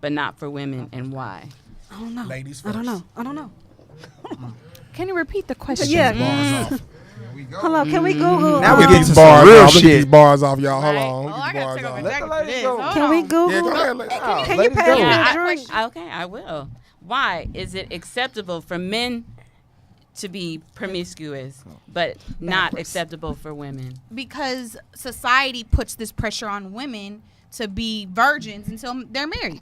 S1: but not for women, and why?
S2: I don't know.
S4: Ladies
S2: I don't
S4: first.
S2: know. I don't know.
S3: Can you repeat the question?
S2: Yeah.
S4: Bars off.
S2: Hello, can we Google?
S5: Now we
S4: Get
S5: get
S4: these
S5: to
S4: bars
S5: some real
S4: off. Look at
S5: shit.
S4: these bars off, y'all. Hold
S1: Right.
S4: on.
S3: Oh,
S4: Look
S3: I
S4: at these
S3: gotta
S4: bars
S3: take off
S4: off.
S3: my
S5: Let
S3: jacket
S5: the
S3: for
S5: ladies
S3: this.
S5: go.
S3: Hold
S2: Can we
S3: on.
S2: Google?
S4: Yeah, go ahead.
S2: Can you
S5: Ladies
S2: pass
S5: go.
S2: me
S1: Yeah,
S2: a drink?
S1: Okay, I will. Why is it acceptable for men to be promiscuous but not acceptable for women?
S3: Because society puts this pressure on women to be virgins until they're married.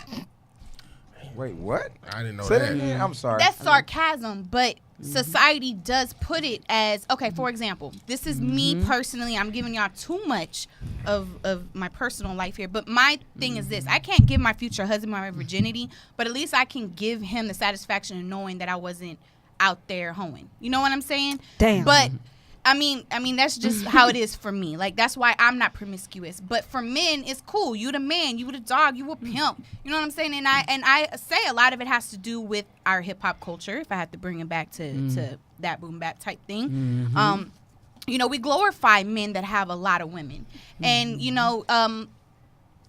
S5: Wait, what?
S4: I didn't know
S5: Say that
S4: that.
S5: again. I'm sorry.
S3: That's sarcasm, but society does put it as, okay, for example, this is me personally. I'm giving y'all too much of my personal life here. But my thing is this. I can't give my future husband my virginity, but at least I can give him the satisfaction of knowing that I wasn't out there hoeing. You know what I'm saying?
S2: Damn.
S3: But I mean that's just how it is for me. Like, that's why I'm not promiscuous. But for men, it's cool. You the man, you the dog, you a pimp. You know what I'm saying? And I say a lot of it has to do with our hip hop culture, if I have to bring it back to that boom bap type thing. You know, we glorify men that have a lot of women. And you know,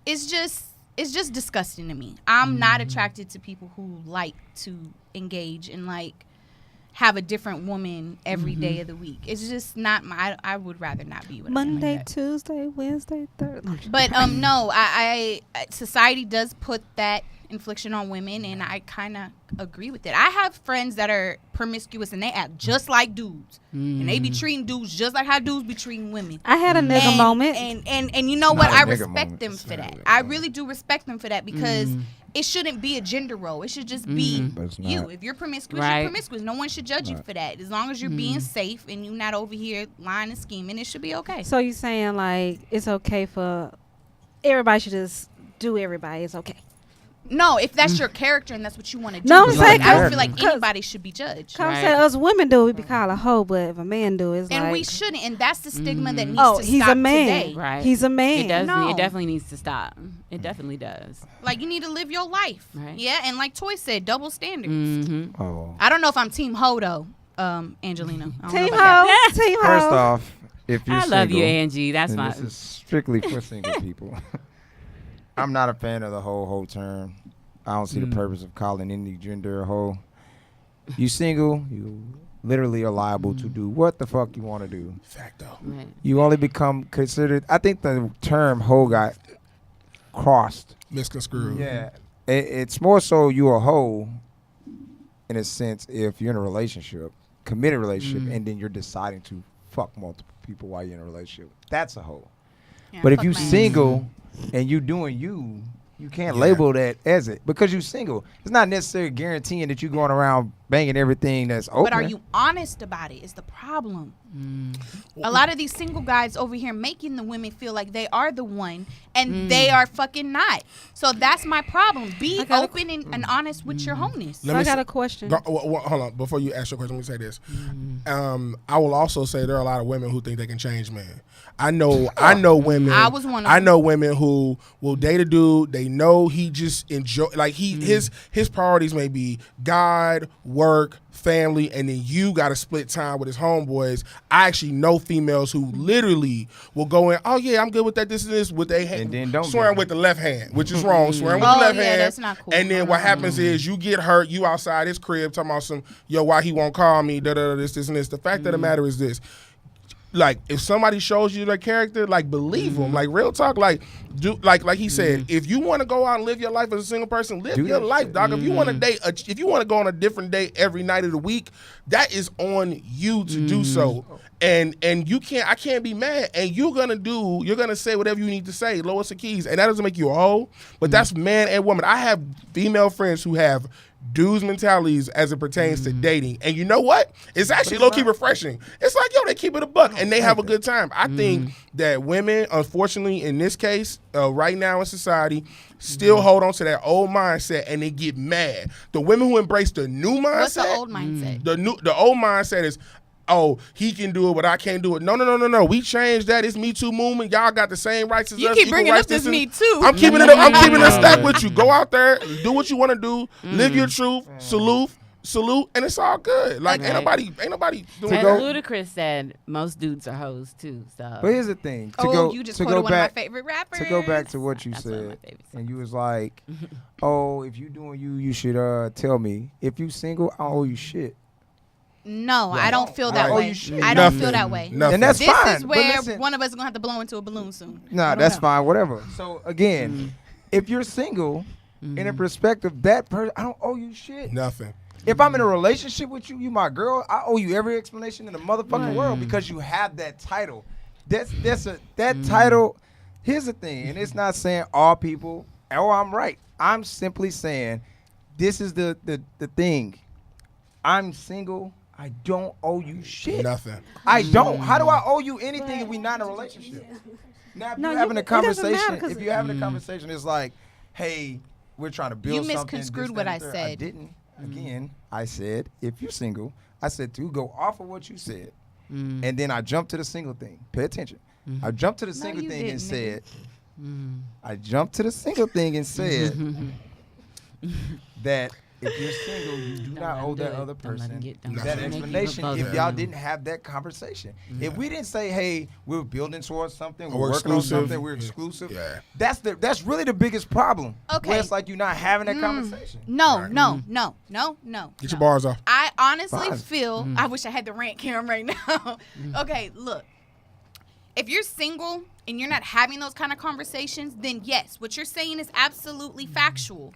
S3: it's just disgusting to me. I'm not attracted to people who like to engage in, like, have a different woman every day of the week. It's just not my. I would rather not be with a man
S2: Monday,
S3: like that.
S2: Tuesday, Wednesday, Thursday.
S3: But no, I society does put that infliction on women, and I kind of agree with it. I have friends that are promiscuous and they act just like dudes, and they be treating dudes just like how dudes be treating women.
S2: I had a nigga moment.
S3: And you know
S5: Not
S3: what?
S5: a
S3: I
S5: nigga
S3: respect
S5: moment.
S3: them
S5: It's
S3: for
S5: not
S3: that.
S5: a nigga
S3: I
S5: moment.
S3: really do respect them for that because it shouldn't be a gender role. It should just be
S5: But it's
S3: you.
S5: not.
S3: If you're promiscuous,
S1: Right.
S3: you're promiscuous. No one should judge you for that. As long as you're being safe and you're not over here lying and scheming, it should be okay.
S2: So you saying like it's okay for everybody should just do everybody? It's okay.
S3: No, if that's your character and that's what you want to do.
S2: No, I'm
S3: Because
S2: saying-
S3: I don't feel like
S2: Cause-
S3: anybody should be judged.
S2: Cause I'm
S1: Right.
S2: saying us women do it, we be called a hoe, but if a man do it, it's
S3: And
S2: like,
S3: we shouldn't. And that's the stigma that needs
S2: oh,
S3: to
S2: he's
S3: stop
S2: a man.
S3: today.
S1: Right.
S2: He's a man.
S1: It does.
S3: No.
S1: It definitely needs to stop. It definitely does.
S3: Like, you need to live your life.
S1: Right.
S3: Yeah, and like Toy said, double standards.
S1: Mm-hmm.
S5: Oh.
S3: I don't know if I'm team ho, though, Angelina. I don't know
S2: Team
S3: about that.
S2: hoe. Team hoe.
S5: First off, if you're
S1: I
S5: single,
S1: love you, Angie. That's
S5: and
S1: my.
S5: this is strictly for single people. I'm not a fan of the whole term. I don't see the purpose of calling any gender a hoe. You single, you literally are liable to do what the fuck you want to do.
S4: Fact though.
S1: Right.
S5: You only become considered. I think the term hoe got crossed.
S4: Misconstrued.
S5: Yeah, it's more so you a hoe in a sense if you're in a relationship, committed relationship, and then you're deciding to fuck multiple people while you're in a relationship. That's a hoe.
S3: Yeah,
S5: But if
S3: fuck
S5: you
S3: my ass.
S5: single and you doing you can't label that as it because you single. It's not necessarily guaranteeing that you going around banging everything that's open.
S3: But are you honest about it is the problem. A lot of these single guys over here making the women feel like they are the one and they are fucking not. So that's my problem. Be
S2: I got a-
S3: open and honest with your homies.
S2: So I got a question.
S4: Hold on. Before you ask your question, let me say this. I will also say there are a lot of women who think they can change men. I know women.
S3: I was one of
S4: I
S3: them.
S4: know women who will date a dude. They know he just enjoy like his priorities may be God, work, family, and then you got to split time with his homeboys. I actually know females who literally will go in. Oh yeah, I'm good with that. This and this with their hand,
S5: And then don't
S4: swearing
S5: get it.
S4: with the left hand, which is wrong. Swearing with
S3: Oh,
S4: the left
S3: yeah,
S4: hand.
S3: that's not cool.
S4: And then
S3: No,
S4: what
S3: no,
S4: happens is you get hurt. You outside his crib talking about some why he won't call me. This and this. The fact of the matter is this. Like if somebody shows you their character, like believe them. Like real talk. Like do like he said. If you want to go out and live your life as a single person, live
S5: Do
S4: your
S5: that
S4: life,
S5: shit.
S4: dog. If you want to date, if you want to go on a different date every night of the week, that is on you to do so. And you can't. I can't be mad. And you're gonna say whatever you need to say. Lowest of keys, and that doesn't make you a hoe. But that's man and woman. I have female friends who have dudes mentalities as it pertains to dating. And you know what? It's actually low-key refreshing. It's like, yo, they keep it a buck and they have a good time. I think that women, unfortunately, in this case, right now in society, still hold on to that old mindset and they get mad. The women who embrace the new mindset.
S3: What's the old mindset?
S4: The old mindset is, oh, he can do it, but I can't do it. No. We changed that. It's Me Too movement. Y'all got the same rights as
S3: You
S4: us.
S3: keep
S4: Equal
S3: bringing
S4: rights,
S3: up this
S4: and-
S3: Me Too.
S4: I'm keeping it. I'm keeping it stacked with you. Go out there, do what you want to do, live your truth, salute, and it's all good. Like
S1: Right.
S4: ain't nobody doing
S1: And
S4: go.
S1: Ludacris said most dudes are hoes too. So.
S5: But here's the thing.
S3: You just
S5: to
S3: quoted
S5: go
S3: one
S5: back,
S3: of my favorite rappers.
S5: To go back to what you
S1: That's one of my
S5: said,
S1: favorites.
S5: and you was like, "Oh, if you doing you should tell me. If you single, I don't owe you shit."
S3: No, I don't feel that
S5: Right.
S3: way.
S5: Oh, you should.
S3: I don't
S4: Nothing.
S3: feel that way.
S4: Nothing.
S5: And that's
S3: This
S5: fine.
S3: is
S5: but
S3: where
S5: listen,
S3: one of us is going to have to blow into a balloon soon.
S5: Nah,
S3: don't
S5: that's
S3: know.
S5: fine. Whatever. So again, if you're single, in a perspective, that person, I don't owe you shit.
S4: Nothing.
S5: If I'm in a relationship with you, you my girl, I owe you every explanation in the motherfucking world because you have that title. That title. Here's the thing, and it's not saying all people. Oh, I'm right. I'm simply saying this is the thing. I'm single. I don't owe you shit.
S4: Nothing.
S5: I don't. How do I owe you anything if we're not in a relationship? Now, if
S2: No,
S5: you're having a
S2: it doesn't matter,
S5: conversation,
S2: 'cause
S5: if you're having a conversation, it's like, hey, we're trying to build
S3: You
S5: something.
S3: misconstrued
S5: this,
S3: what
S5: that,
S3: I
S5: and the third.
S3: said.
S5: I didn't. Again, I said, if you're single, I said to go off of what you said. And then I jumped to the single thing. Pay attention. I jumped to the single
S3: you
S5: thing and
S3: didn't,
S5: said, I jumped to the single thing and said that if you're single, you do not owe that other person that explanation if y'all didn't have that conversation. If we didn't say, hey, we're building towards something, we're working on
S4: exclusive.
S5: something, we're exclusive,
S4: Yeah.
S5: that's really the biggest problem.
S3: Okay.
S5: Where it's like you're not having that conversation.
S3: No.
S4: Get your bars off.
S3: I honestly
S5: Fine.
S3: feel, I wish I had the rant cam right now. Okay, look. If you're single and you're not having those kind of conversations, then yes, what you're saying is absolutely factual.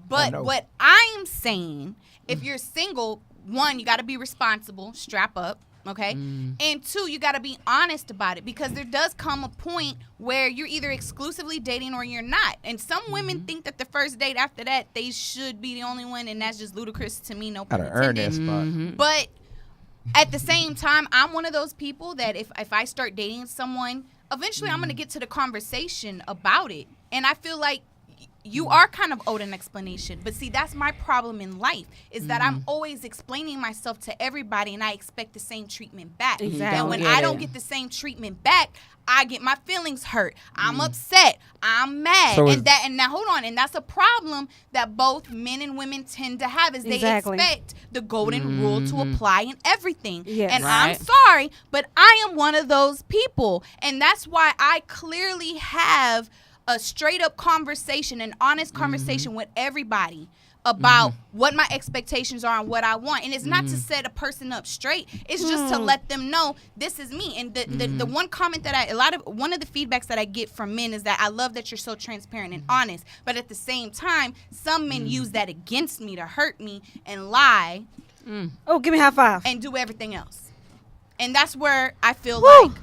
S3: But what I'm saying, if you're single, one, you got to be responsible, strap up. Okay. And 2, you got to be honest about it, because there does come a point where you're either exclusively dating or you're not. And some women think that the first date after that, they should be the only one. And that's just ludicrous to me. No pun
S5: Gotta earn
S3: intended.
S5: that spot.
S3: But at the same time, I'm one of those people that if I start dating someone, eventually I'm going to get to the conversation about it. And I feel like you are kind of owed an explanation. But see, that's my problem in life, is that I'm always explaining myself to everybody and I expect the same treatment back.
S2: Exactly.
S3: And when I don't get the same treatment back, I get my feelings hurt. I'm upset. I'm mad.
S5: So
S3: and now hold on. And that's a problem that both men and women tend to have, is they
S2: Exactly.
S3: expect the golden rule to apply in everything.
S2: Yes.
S3: And
S1: Right.
S3: I'm sorry, but I am one of those people. And that's why I clearly have a straight up conversation, an honest conversation with everybody about what my expectations are and what I want. And it's not to set a person up straight. It's just to let them know this is me. And the one comment that one of the feedbacks that I get from men is that I love that you're so transparent and honest. But at the same time, some men use that against me to hurt me and lie
S2: Oh, give me a high five.
S3: and do everything else. And that's where I feel
S2: Woo!
S3: like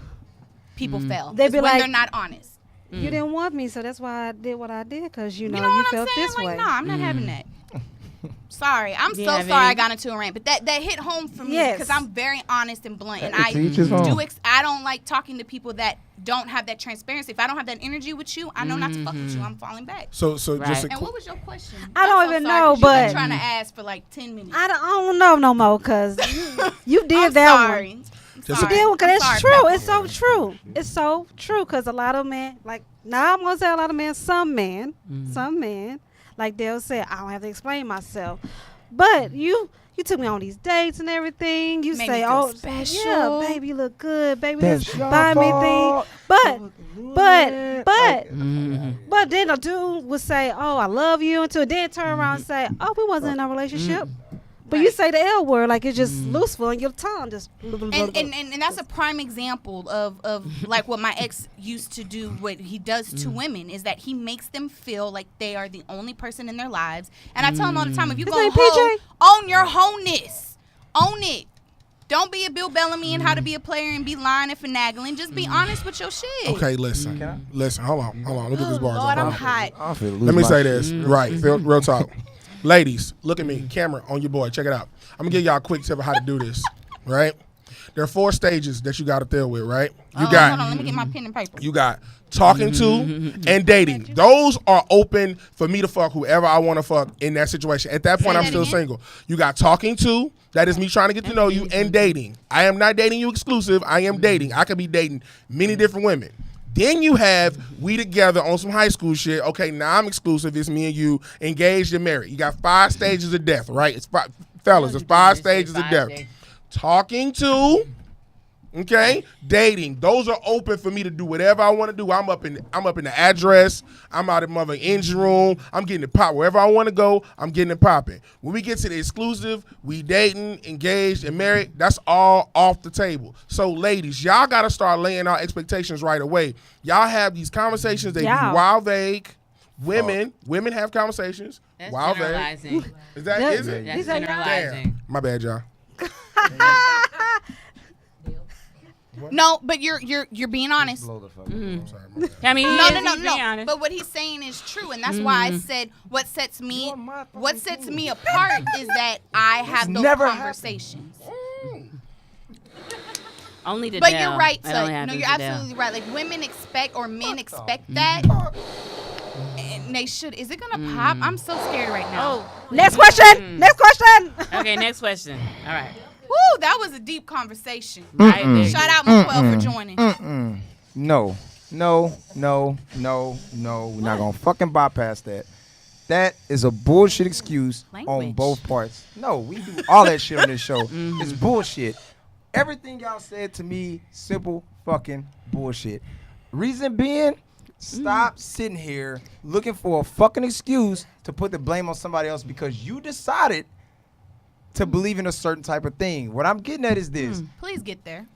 S3: people fail.
S2: They
S3: Is
S2: be
S3: when
S2: like-
S3: they're not honest.
S2: You didn't want me, so that's why I did what I did, because you know,
S3: You know what
S2: felt
S3: I'm saying?
S2: this
S3: Like,
S2: way.
S3: no, I'm not having that. Sorry. I'm
S1: Do you
S3: so
S1: have
S3: sorry I
S1: any?
S3: got into a rant. But that hit home for me
S2: Yes.
S3: because I'm very honest and blunt. And
S5: Hey,
S3: I
S5: to each his own.
S3: I don't like talking to people that don't have that transparency. If I don't have that energy with you, I know not to fuck with you. I'm falling back.
S4: So just
S1: Right.
S3: And what was your question?
S2: I don't
S3: I'm so
S2: even
S3: sorry,
S2: know,
S3: 'cause you've been
S2: but-
S3: trying to ask for like 10 minutes.
S2: I don't know no more, because you did
S3: I'm
S2: that
S3: sorry.
S2: one.
S3: I'm
S4: Just-
S3: sorry.
S2: You did one, because
S3: I'm
S2: it's
S3: sorry,
S2: true.
S3: Pepper.
S2: It's so true. It's so true, because a lot of men, like, now I'm going to say a lot of men, some men, like they'll say, I don't have to explain myself. But you took me on these dates and everything. You
S3: Made
S2: say,
S3: me feel
S2: oh,
S3: special.
S2: yeah, baby, you look good. Baby,
S5: That's
S2: just
S5: your
S2: buy me
S5: fault.
S2: things. But then a dude would say, oh, I love you, and then turn around and say, oh, we wasn't in a relationship. But you
S3: Right.
S2: say the L word like it's just looseful and your tongue just.
S3: And that's a prime example of like what my ex used to do. What he does to women is that he makes them feel like they are the only person in their lives. And I tell him all the time, if you
S2: His
S3: go
S2: name
S3: hoe,
S2: PJ?
S3: own your wholeness, own it. Don't be a Bill Bellamy and how to be a player and be lying and finagling. Just be honest with your shit.
S4: okay, listen. Hold on. Look at this bar.
S3: Lord, I'm hot.
S5: I feel
S4: Let me say this. Right. Real talk. Ladies, look at me. Camera on your boy. Check it out. I'm going to give y'all a quick tip of how to do this. Right? There are 4 stages that you got to deal with, right? You
S3: Hold
S4: got
S3: on, let me get my pen and paper.
S4: you got talking to and dating. Those are open for me to fuck whoever I want to fuck in that situation. At that point, I'm
S3: that
S4: still
S3: again?
S4: single. You got talking to, that is me trying to get to know you, and dating. I am not dating you exclusive. I am dating. I could be dating many different women. Then you have we together on some high school shit. Okay, now I'm exclusive. It's me and you, engaged and married. You got 5 stages of death, right? It's fellas, it's 5 stages of death. Talking to, okay, dating. Those are open for me to do whatever I want to do. I'm up in the address. I'm out in mother engine room. I'm getting it pop wherever I want to go. I'm getting it popping. When we get to the exclusive, we dating, engaged, and married. That's all off the table. So, ladies, y'all got to start laying out expectations right away. Y'all have these conversations. They be
S2: Yeah.
S4: wild vague. Women have conversations.
S1: That's
S4: wild vague.
S1: generalizing.
S4: Is that
S2: Yeah.
S4: is it?
S1: That's
S2: These are y'all.
S1: generalizing.
S4: Damn. My bad, y'all.
S3: No, but you're being honest.
S4: I'm sorry. My bad.
S1: I mean,
S3: No.
S1: Be honest.
S3: But what he's saying is true, and that's why I said what sets me apart is that I have those
S5: never
S3: conversations.
S1: Only the
S3: But
S1: Dell.
S3: you're right,
S1: That only
S3: so no,
S1: happens
S3: you're
S1: to Dell.
S3: absolutely right. Like women expect or men expect that, and they should. Is it gonna pop? I'm so scared right now.
S2: Next question. Next question.
S1: Okay, next question. All right.
S3: Woo, that was a deep conversation.
S1: Right there.
S3: Shout out McQuell for joining.
S5: No. We're not gonna fucking bypass that. That is a bullshit excuse on
S3: Language.
S5: both parts. No, we do all that shit on this show. It's bullshit. Everything y'all said to me, simple fucking bullshit. Reason being, stop sitting here looking for a fucking excuse to put the blame on somebody else because you decided to believe in a certain type of thing. What I'm getting at is this.
S3: Please get there.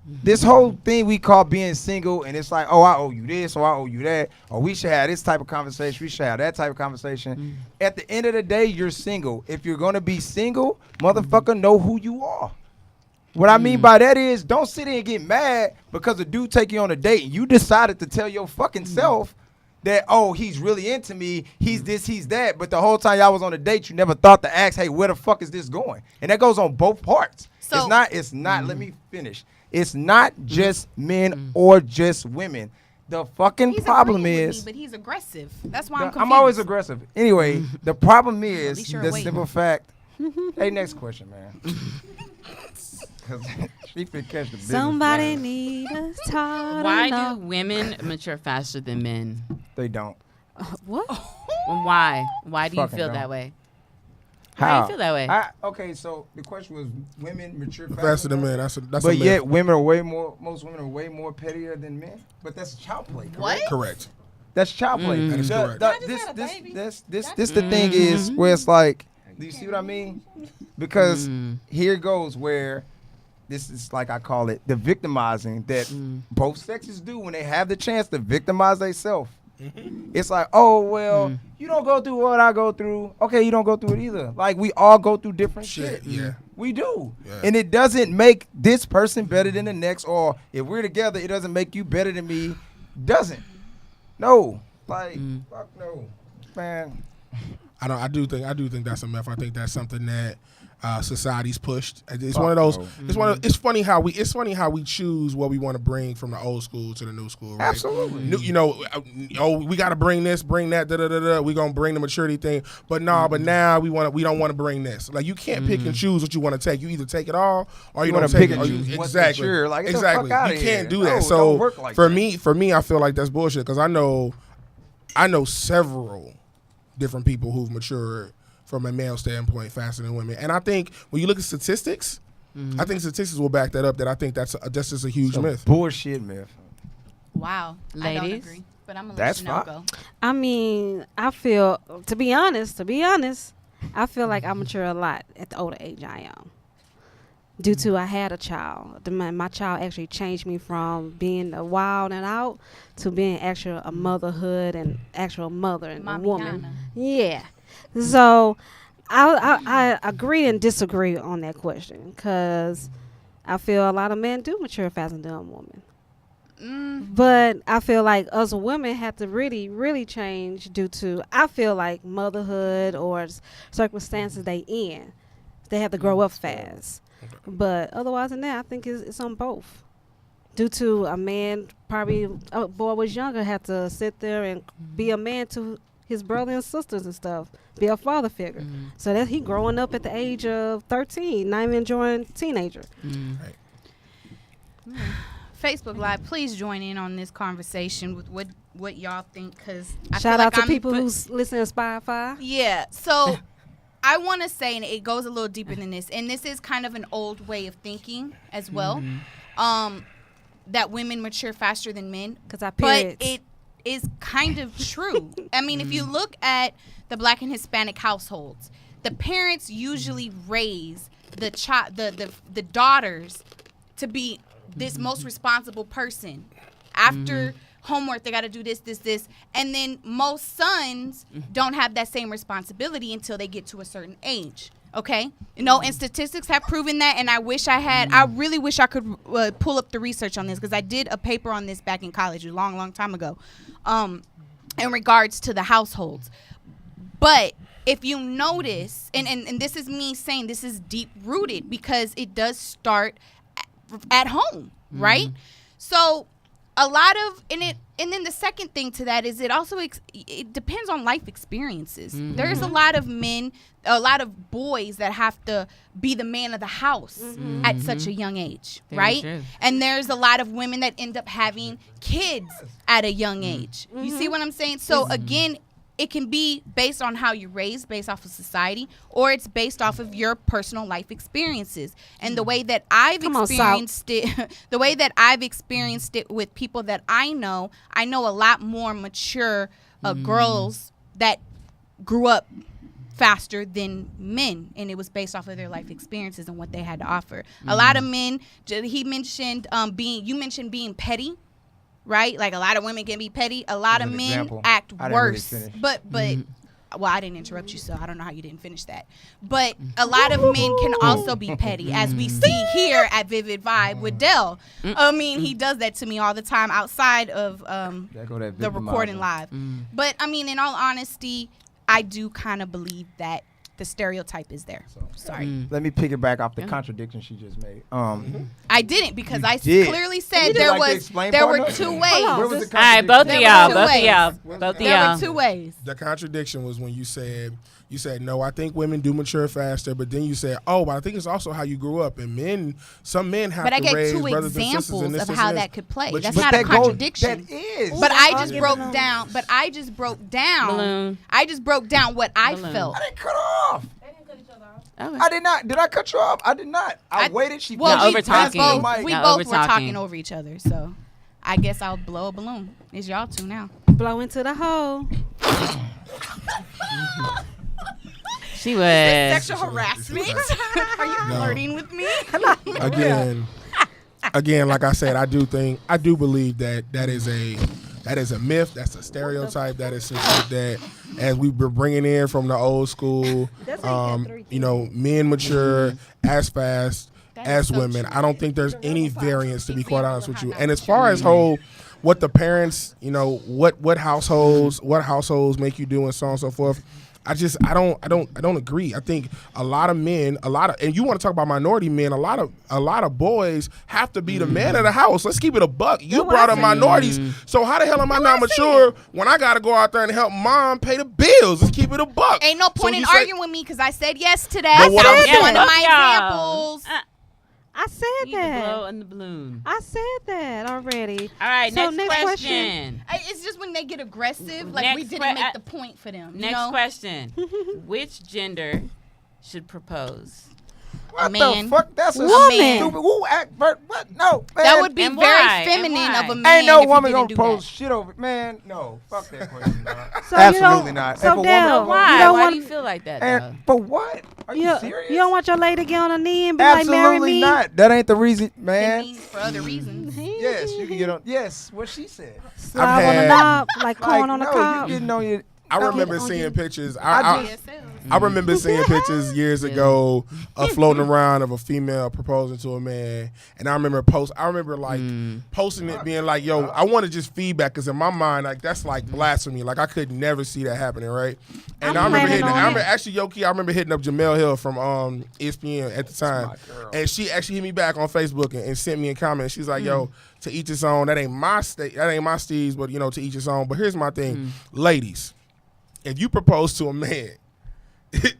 S5: This whole thing we call being single, and it's like, oh, I owe you this, or I owe you that, or we should have this type of conversation, we should have that type of conversation. At the end of the day, you're single. If you're gonna be single, motherfucker, know who you are. What I mean by that is, don't sit there and get mad because a dude take you on a date and you decided to tell your fucking self that, oh, he's really into me, he's this, he's that, but the whole time y'all was on a date, you never thought to ask, hey, where the fuck is this going? And that goes on both parts.
S3: So,
S5: it's not, let me finish. It's not just men or just women. The fucking
S3: He's
S5: problem
S3: agreeing with
S5: is,
S3: me, but he's aggressive. That's why I'm confused.
S5: I'm always aggressive. Anyway, the problem is
S3: least you're
S5: the
S3: awake.
S5: simple fact. Hey, next question, man. 'Cause she finna catch the business.
S2: Somebody
S5: man.
S2: need us tired.
S1: Why do women mature faster than men?
S5: They don't.
S2: What?
S1: And why? Why do you
S5: Fucking
S1: feel
S5: don't.
S1: that way?
S5: How?
S1: Why do you feel that way?
S5: Okay, so the question was women mature
S4: Faster than men. That's a
S5: But
S4: myth.
S5: yet women are most women are way more pettier than men. But that's child play. Correct?
S3: What?
S4: Correct.
S5: That's child play.
S4: That is correct.
S5: This the thing is where it's like, do you see what I mean? Because here goes where this is, like I call it, the victimizing that both sexes do when they have the chance to victimize themselves. It's like, oh, well, you don't go through what I go through. Okay, you don't go through it either. Like, we all go through different shit.
S4: Yeah.
S5: We do.
S4: Yeah.
S5: And it doesn't make this person better than the next, or if we're together, it doesn't make you better than me. Doesn't. No. Like, fuck no. Man.
S4: I do think that's a myth. I think that's something that society's pushed. It's one of those.
S5: No.
S4: It's funny how we choose what we want to bring from the old school to the new school. Right?
S5: Absolutely.
S4: We got to bring this, bring that. We're gonna bring the maturity thing, but now we don't want to bring this. Like, you can't pick and choose what you want to take. You either take it all or you
S5: wanna
S4: don't take
S5: pick
S4: it.
S5: and choose what's
S4: Exactly.
S5: mature. Like, get the
S4: exactly.
S5: fuck outta
S4: You can't
S5: here.
S4: do that.
S5: No,
S4: So
S5: don't work like
S4: for
S5: that.
S4: me, I feel like that's bullshit because I know several different people who've matured from a male standpoint faster than women. And I think when you look at statistics, I think statistics will back that up, that I think that's just a huge myth.
S5: Bullshit myth.
S3: Wow. I don't
S1: Ladies?
S3: agree. But I'm going to
S5: That's
S3: let you know
S5: fine.
S3: go.
S2: I mean, I feel, to be honest, I feel like I mature a lot at the older age I am. Due to I had a child. My child actually changed me from being a wild and out to being actual a motherhood and actual mother and a woman.
S3: Mamiana.
S2: Yeah. So I agree and disagree on that question because I feel a lot of men do mature faster than a woman. But I feel like us women have to really, really change due to, I feel like, motherhood or circumstances they in. They have to grow up fast. But otherwise than that, I think it's on both. Due to a man, probably a boy was younger, had to sit there and be a man to his brother and sisters and stuff, be a father figure. So that he growing up at the age of 13, not even enjoying teenager.
S3: Facebook Live, please join in on this conversation with what y'all think, because
S2: Shout out to people who's listening to Spotify.
S3: Yeah, so I want to say, and it goes a little deeper than this, and this is kind of an old way of thinking as well, that women mature faster than men.
S2: Because I
S3: But it is kind of true. I mean, if you look at the Black and Hispanic households, the parents usually raise the daughters to be this most responsible person. After homework, they got to do this, and then most sons don't have that same responsibility until they get to a certain age. Okay, and statistics have proven that. And I really wish I could pull up the research on this, because I did a paper on this back in college a long time ago, in regards to the households. But if you notice, and this is me saying this is deep rooted, because it does start at home, right? So a lot of and then the second thing to that is it also it depends on life experiences. There's a lot of men, a lot of boys that have to be the man of the house at such a young age, right?
S1: true.
S3: And there's a lot of women that end up having kids at a young age. You see what I'm saying? So again, it can be based on how you're raised, based off of society, or it's based off of your personal life experiences. And the way that I've experienced it with people that I know a lot more mature girls that grew up faster than men, and it was based off of their life experiences and what they had to offer. A lot of men, he mentioned you mentioned being petty, right? Like a lot of women can be petty. A lot
S5: As
S3: of
S5: an
S3: men
S5: example.
S3: act
S5: I didn't really
S3: worse.
S5: finish.
S3: But well, I didn't interrupt you, so I don't know how you didn't finish that. But a lot of men can also be petty, as we see here at Vivid Vybe with Dell. I mean, he does that to me all the time outside of
S5: There go that
S3: the
S5: Vivid
S3: recording
S5: Vybe.
S3: live. But I mean, in all honesty, I do kind of believe that the stereotype is there. Sorry.
S5: Let me piggyback off the contradiction she just made.
S3: I didn't, because
S5: You
S3: I
S5: did.
S3: clearly
S5: You
S3: said
S5: did
S3: there
S5: like to
S3: was
S5: explain
S3: there
S5: part
S3: were
S5: of it?
S3: two
S2: Hold
S3: ways.
S2: on.
S5: Where was the
S1: All right, both of
S3: There were
S1: y'all,
S3: two
S1: both of
S3: ways.
S1: y'all, both of
S3: There
S1: y'all.
S3: were two ways.
S4: The contradiction was when you said no, I think women do mature faster, but then you said, oh, but I think it's also how you grew up, and some men have
S3: But I
S4: to
S3: gave
S4: raise
S3: two
S4: brothers and sisters
S3: examples
S4: and this,
S3: of
S4: this,
S3: how
S4: and this.
S3: that could play.
S4: But
S3: That's
S4: you-
S3: not a contradiction.
S5: That is.
S3: But I
S2: I'll
S3: just
S2: give
S3: broke
S2: it a-
S3: down. But I just broke down.
S1: Balloon.
S3: I just broke down what I
S1: Balloon.
S3: felt.
S5: I didn't cut her off.
S1: Okay.
S5: I did not. Did I cut you off? I did not. I waited. She
S3: Well,
S1: Y'all
S3: we,
S1: over-talking.
S3: both, we
S1: Y'all
S3: both were
S1: over-talking.
S3: talking over each other. So I guess I'll blow a balloon. It's y'all two now.
S2: Blow into the hole.
S1: She was.
S3: Sexual harassment? Are you
S4: No.
S3: flirting with me?
S4: Again, like I said, I do believe that is a myth. That's a stereotype. That is some shit that, as we were bringing in from the old school,
S2: That's how you get 3
S4: you know, men mature as fast
S3: That
S4: as
S3: is so
S4: women.
S3: true.
S4: I don't think there's any variance, to be quite honest with you.
S3: Example of how
S4: And as
S3: not
S4: far as whole, what the parents, you know, what households make you do, and so on and so forth. I don't agree. I think a lot of men, and you want to talk about minority men, a lot of boys have to be the man of the house. Let's keep it a buck. You
S2: That's what
S4: brought
S2: I
S4: up
S2: said.
S4: minorities, so how the hell am I not mature when I got to go out there and help mom pay the bills? Let's keep it a buck.
S3: Ain't no point
S4: So
S3: in
S4: you say-
S3: arguing with me because I said yes to that.
S4: But what
S3: That
S4: I'm
S3: was
S4: saying-
S3: one of my
S1: Yeah.
S3: examples.
S2: I said
S1: You the blow
S2: that.
S1: and the balloon.
S2: I said that already.
S1: All right,
S2: So
S1: next question.
S3: It's just when they get aggressive, like
S1: Next
S3: we didn't
S1: que-
S3: make the point for them.
S1: Next
S3: you know?
S1: question. Which gender should propose?
S5: What
S3: Man.
S5: the fuck? That's a
S2: Woman.
S5: stupid. Who act? What? No, man.
S3: That would be
S1: And
S3: very
S1: why?
S3: feminine
S1: And
S3: of
S1: why?
S3: a man.
S5: Ain't no
S3: if you
S5: woman
S3: didn't
S5: gonna
S3: do
S5: propose
S3: that.
S5: shit over. Man, no. Fuck that question. dog.
S2: So
S5: Absolutely
S2: you don't,
S5: not.
S2: So
S5: If a woman-
S2: Dale,
S1: Why?
S2: you don't
S1: Why
S2: want
S1: do you feel like that, though?
S5: And for what? Are you
S2: you,
S5: serious?
S2: you don't want your lady to get on her knee and be like, marry
S5: Absolutely
S2: me?
S5: not. That ain't the reason,
S3: It
S5: man.
S3: means for other reasons.
S5: Yes, you can get on. Yes, what she said.
S2: Slide on the
S4: had-
S2: knob like corn on the
S5: no,
S2: cob.
S5: you getting on your.
S4: I remember
S2: on
S4: seeing
S2: you.
S4: pictures.
S5: I
S4: I remember seeing pictures years ago of floating around of a female proposing to a man, and I remember posting it, being like, "Yo, I want to just feedback," because in my mind, like that's like blasphemy. Like I could never see that happening, right? And I remember
S2: planning on it.
S4: actually, Yoki, I remember hitting up Jamel Hill from ESPN at the time,
S5: my girl.
S4: and she actually hit me back on Facebook and sent me a comment. She's like, "Yo, to each his own. That ain't my steez, but you know, to each his own." But here's my thing, ladies. If you propose to a man, that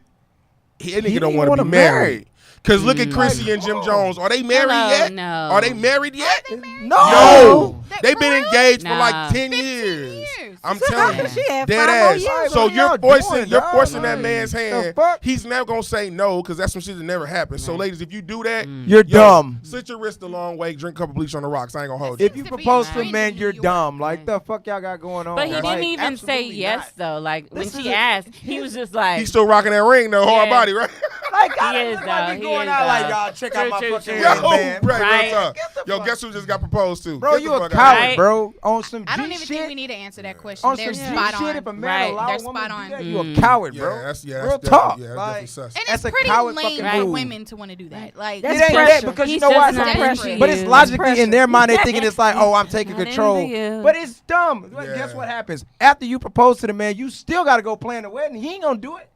S4: nigga don't want to
S5: wanna
S4: be
S5: marry.
S4: married. Because look at Chrissy and Jim Jones. Are they married
S1: Hello,
S4: yet?
S1: no.
S4: Are they married yet?
S5: No.
S4: They've been engaged for
S1: Nah.
S4: like 10
S3: 15
S4: years.
S3: years.
S4: I'm telling you.
S2: She had
S4: Dead
S2: 5 more
S4: ass.
S2: years.
S4: So
S5: What
S4: you're
S5: y'all
S4: forcing
S5: doing,
S4: you're
S5: dog?
S4: forcing that
S5: Like,
S4: man's
S5: the
S4: hand.
S5: fuck?
S4: He's never gonna say no because that's some shit that never happens. So ladies, if you do that,
S5: You're
S4: yo,
S5: dumb.
S4: Slit your wrist a long way, drink a couple bleach on the rocks. I ain't gonna hold you.
S5: If you
S3: Seems to be
S5: propose
S3: a
S5: to a
S3: trend
S5: man,
S3: in
S5: you're
S3: New York.
S5: dumb. Like the fuck y'all got going on?
S1: But he
S5: Like,
S1: didn't even say
S5: absolutely
S1: yes,
S5: not.
S1: though. Like, when
S5: This
S1: she
S5: is a-
S1: asked, he was just like,
S4: He's still rocking that ring though, hard
S1: Yeah.
S4: body, right?
S5: Like, God,
S1: He
S5: it
S1: is,
S5: look like
S1: though.
S5: we
S1: He
S5: going
S1: is,
S5: out like
S1: though.
S5: y'all check out
S1: True,
S5: my
S1: true,
S5: fucking
S1: true.
S5: ring,
S4: Yo,
S5: man.
S4: right,
S1: Right.
S4: real talk.
S5: Get the
S4: Yo,
S5: fuck-
S4: guess who just got proposed to?
S5: Bro,
S4: Get
S5: you
S4: the
S5: a
S4: fuck out.
S5: coward,
S1: Right.
S5: bro. On some
S3: I don't
S5: G
S3: even
S5: shit.
S3: think we need to answer that question.
S5: On
S3: They're
S5: some
S3: spot
S5: G
S3: on.
S5: shit, if a man
S1: Right.
S5: allow
S3: They're
S5: a woman
S3: spot
S5: to do
S3: on.
S5: that, you a coward, bro.
S4: Yeah, that's
S5: Real
S4: definitely-
S5: talk.
S4: Yeah, that's
S5: Like,
S4: definitely sus.
S3: And
S5: That's
S3: it's
S5: a
S3: pretty
S5: coward
S3: lame
S5: fucking
S3: for
S5: move.
S3: women to want to do that. Like,
S2: That's
S5: It ain't
S2: pressure.
S5: that because you
S1: He's
S5: know
S1: just
S5: what?
S1: not
S2: Pressure.
S1: into you.
S5: But it's
S2: That's
S5: logically in
S2: pressure.
S5: their mind. They thinking it's like, oh, I'm taking
S1: Not
S5: control.
S1: into you.
S5: But it's dumb.
S4: Yeah.
S5: Guess what happens? After you propose to the man, you still got to go plan the wedding. He ain't gonna do it.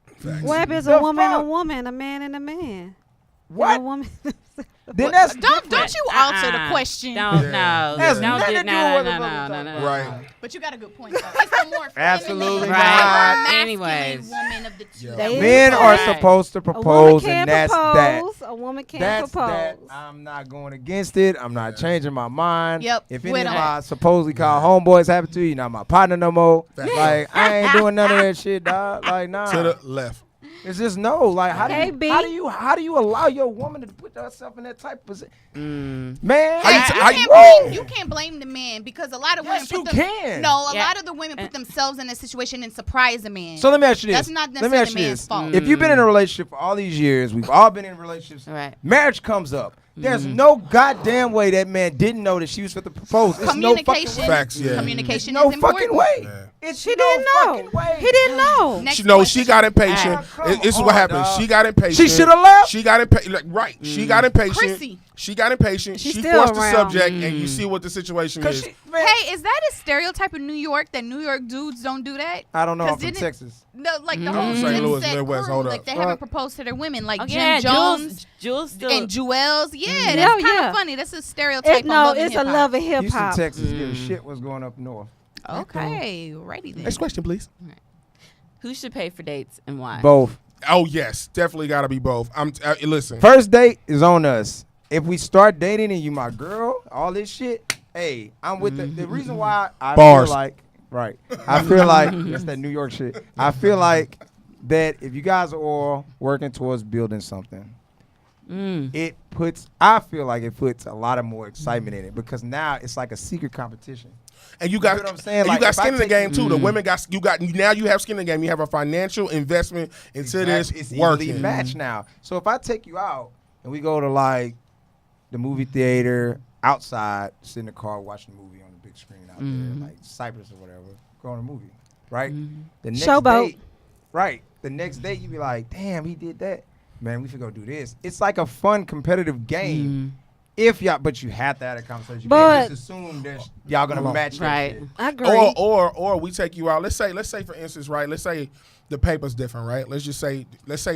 S2: What happens
S5: The
S2: a woman and a
S5: fuck?
S2: woman, a man and a man?
S5: What?
S2: And a woman.
S5: Then that's
S3: don't
S5: different.
S3: you alter the question.
S1: Don't,
S4: Yeah.
S1: no.
S5: Has
S1: Don't
S5: nothing
S1: do,
S5: to do
S1: no,
S5: with
S1: no,
S5: what
S1: no,
S5: we're
S1: no,
S5: talking
S1: no,
S5: about.
S1: no.
S4: Right.
S3: But you got a good point, though. It's the more
S5: Absolutely
S3: feminine,
S1: not.
S3: more masculine
S1: Anyways.
S3: woman of the two.
S4: Yeah.
S2: They-
S5: Men are
S1: Right.
S5: supposed to
S2: A woman
S5: propose,
S2: can
S5: and that's that.
S2: propose. A woman can
S5: That's
S2: propose.
S5: that. I'm not going against it. I'm not changing my mind.
S3: Yep,
S5: If
S3: with
S5: any of
S3: 'em.
S5: my supposedly called homeboys happen to you, you're not my partner no more.
S4: Facts.
S5: Like I ain't doing none of that shit, dog. Like nah.
S4: To the left.
S5: It's just no. Like how
S2: Hey,
S5: do
S2: B.
S5: how do you allow your woman to put herself in that type of position? Man,
S3: You can't blame the man because a lot of women
S5: Yes,
S3: put
S5: you
S3: them,
S5: can.
S3: No, a lot of the women put themselves in a situation and surprise a man.
S5: So let me ask you this.
S3: That's not
S5: Let me
S3: necessarily
S5: ask
S3: the
S5: you
S3: man's
S5: this.
S3: fault.
S5: If you've been in a relationship for all these years, we've all been in relationships.
S1: Right.
S5: Marriage comes up. There's no goddamn way that man didn't know that she was for the propose. It's no fucking
S3: Communication.
S5: way.
S4: Facts, yeah.
S3: Communication
S5: No
S3: is important.
S5: fucking way.
S4: Yeah.
S5: It's
S2: She
S5: no
S2: didn't know.
S5: fucking way.
S2: He didn't know.
S3: Next
S4: She
S3: question.
S4: got impatient.
S5: Ah, come
S4: This is
S5: on,
S4: what happened.
S5: dog.
S4: She got impatient.
S5: She should have left.
S4: She got impatient. Right. She got impatient.
S3: Chrissy.
S4: She got impatient.
S2: She's
S4: She
S2: still
S4: forced the
S2: around.
S4: subject, and you see what the situation
S5: Cause
S4: is.
S5: she, man,
S3: Hey, is that a stereotype of New York that New York dudes don't do that?
S5: I don't know.
S3: 'Cause
S5: I'm from
S3: didn't-
S5: Texas.
S3: No, like the whole
S4: St.
S3: Gen
S4: Louis,
S3: Z
S4: Midwest,
S3: crew,
S4: hold
S3: like
S4: up.
S3: they haven't proposed to their women, like
S1: Oh,
S3: Jim
S1: yeah,
S3: Jones
S1: Jules still.
S3: and Jewels. Yeah,
S2: Yeah,
S3: that's kind
S2: yeah.
S3: of funny. That's a stereotype.
S2: No,
S3: on love and
S2: it's a
S3: hip-hop.
S2: love and hip
S5: Houston,
S2: hop.
S5: Texas, give a shit what's going up north.
S3: Okay, righty then.
S4: Next question, please.
S1: Who should pay for dates and why?
S5: Both.
S4: Oh yes, definitely got to be both. Listen.
S5: First date is on us. If we start dating and you my girl, all this shit, hey, I'm with the reason why I
S4: Bars.
S5: feel like, right, I feel like, that's that New York shit. I feel like that if you guys are all working towards building something, I feel like it puts a lot of more excitement in it because now it's like a secret competition.
S4: And you got,
S5: You know what I'm saying?
S4: and
S5: Like,
S4: you got
S5: if I
S4: skin in the
S5: take-
S4: game too. The women got now you have skin in the game. You have a financial investment into
S5: It's
S4: this
S5: evenly
S4: working.
S5: matched now. So if I take you out and we go to like the movie theater outside, sit in the car watching a movie on the big screen out there, like Cypress or whatever, go on a movie, right? The next
S2: Showboat.
S5: date, right? The next date you be like, damn, he did that. Man, we should go do this. It's like a fun competitive game. If y'all, but you have to have a conversation. You
S2: But-
S5: can't just assume that y'all gonna match that
S1: Right.
S5: shit.
S2: I agree.
S4: Or we take you out. Let's say for instance, right? Let's say the paper's different, right? Let's say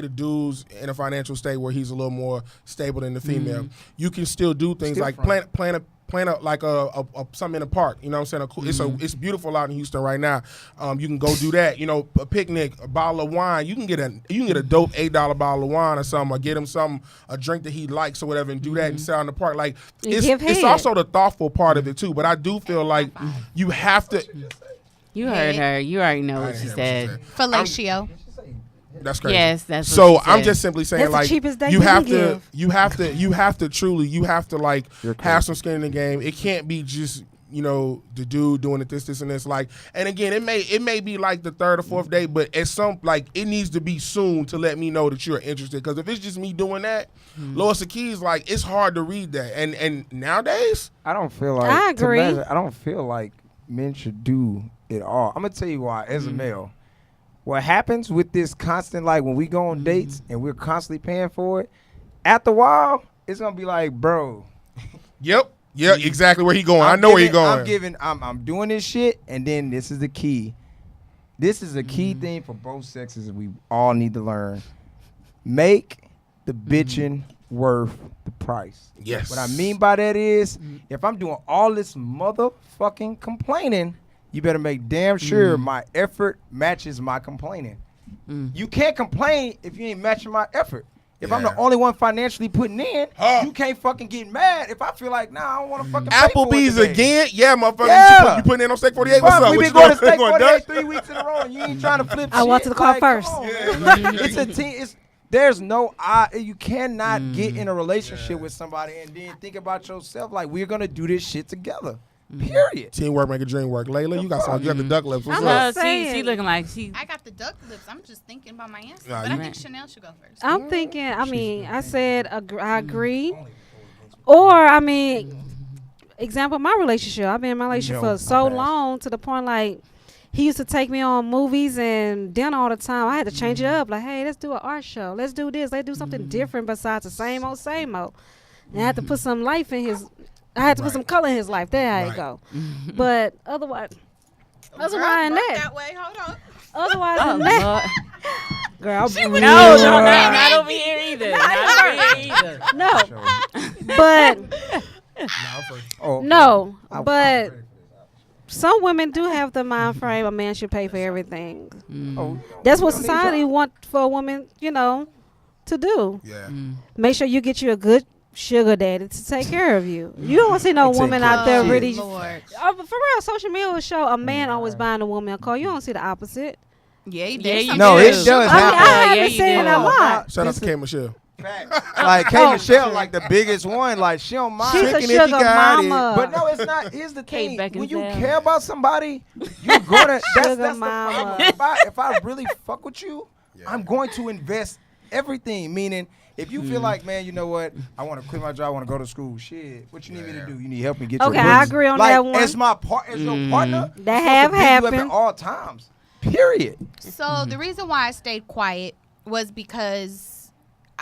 S4: the dude's in a financial state where he's a little more stable than the female. You can still do things
S5: Still
S4: like
S5: front.
S4: plan a like a something in the park. You know what I'm saying? It's beautiful out in Houston right now. You can go do that. You know, a picnic, a bottle of wine. You can get a dope $8 bottle of wine or something, or get him a drink that he likes or whatever, and do that and sell in the park. Like
S2: And
S4: it's
S2: give head.
S4: also the thoughtful part of it too. But I do feel like you have to.
S1: You heard her. You already know what
S4: I
S1: she
S4: didn't hear
S1: said.
S3: Fellatio.
S4: That's crazy.
S1: Yes, that's what
S4: So
S1: she
S4: I'm
S1: said.
S4: just simply saying,
S2: That's the
S4: like,
S2: cheapest date
S4: you
S2: you
S4: have
S2: can
S4: to,
S2: give.
S4: you have to like
S5: You're crazy.
S4: have some skin in the game. It can't be just the dude doing it this and this. Like, and again, it may be like the third or fourth date, but at it needs to be soon to let me know that you're interested. Because if it's just me doing that, Lois the Keys, like, it's hard to read that. And nowadays,
S5: I don't feel like
S2: I agree.
S5: I don't feel like men should do it all. I'm gonna tell you why. As a male, what happens with this constant, like when we go on dates and we're constantly paying for it, after a while, it's gonna be like, bro.
S4: yep, exactly where he going. I know where he going.
S5: I'm doing this shit, and then this is the key. This is a key thing for both sexes that we all need to learn. Make the bitching worth the price.
S4: Yes.
S5: What I mean by that is, if I'm doing all this motherfucking complaining, you better make damn sure my effort matches my complaining. You can't complain if you ain't matching my effort. If I'm the
S4: Yeah.
S5: only one financially putting in,
S4: Huh.
S5: you can't fucking get mad if I feel like, nah, I don't want to fucking pay for it
S4: Applebee's
S5: today.
S4: again? Yeah, motherfucker.
S5: Yeah.
S4: You putting in on Steak 48? What's
S5: Fuck,
S4: up?
S5: we
S4: What
S5: been
S4: you
S5: going to
S4: doing?
S5: Steak
S4: Going
S5: 48
S4: Dutch?
S5: 3 weeks in a row, and you ain't trying to flip
S2: I
S5: shit.
S2: went to the car
S5: Like,
S2: first.
S5: come on. It's a team. There's no you cannot get in a relationship with somebody and then think about yourself like we're gonna do this shit together. Period.
S4: Teamwork make a dream work. Layla, you got the duck lips. What's
S2: I'm
S4: up?
S2: not saying.
S1: She looking like she.
S3: I got the duck lips. I'm just thinking about my answer,
S4: Nah,
S3: but
S4: you-
S3: I think Chanel should go first.
S2: I'm thinking. I said I agree. Or example, my relationship. I've been in my relationship
S5: No,
S2: for so
S5: I passed.
S2: long to the point like he used to take me on movies and dinner all the time. I had to change it up. Like, hey, let's do an art show. Let's do this. Let's do something different besides the same old, same old. And I had to put some life in his. I had to put some color in his life. There how
S4: Right.
S2: it go. But otherwise than that,
S3: way. Hold on.
S2: otherwise
S1: Oh,
S2: than that,
S1: Lord.
S2: girl,
S1: No, not over here either. Not over here either.
S2: no. But
S5: Oh,
S2: no,
S5: I-
S2: but some women do have the mind frame a man should pay for everything.
S5: Oh,
S2: That's what society want for a woman, to do.
S4: Yeah.
S2: Make sure you get you a good sugar daddy to take care of you. You don't see no
S5: Take
S2: woman
S5: care
S2: out there
S5: of
S2: really.
S3: Lord.
S2: But for real, social media will show a man always buying a woman a car. You don't see the opposite.
S3: Yeah, he
S1: Yeah,
S3: did.
S1: you
S5: No,
S1: do.
S5: it does
S2: I
S5: happen.
S2: haven't
S1: Yeah, you
S2: seen
S1: do.
S2: it a lot.
S4: Shout out to K Michelle.
S5: Like K Michelle, like the biggest one. Like she don't mind.
S2: She's a
S4: Tricking if you
S2: sugar
S4: got it.
S2: mama.
S5: But no, it's not. Here's the
S1: Kate
S5: thing: when you
S1: Beckinsale.
S5: care about somebody, you're gonna. That's
S2: Sugar
S5: the
S2: mama.
S5: problem. If I really fuck with you, I'm going to invest everything. Meaning, if you feel like, man, you know what? I want to quit my job. I want to go to school. Shit, what you need me to do? You need help me get your
S2: Okay,
S5: books.
S2: I agree on
S5: like,
S2: that one.
S5: As my as your partner,
S2: That
S5: I'm
S2: have
S5: supposed to pick you up
S2: happened.
S5: at all times. Period.
S3: So the reason why I stayed quiet was because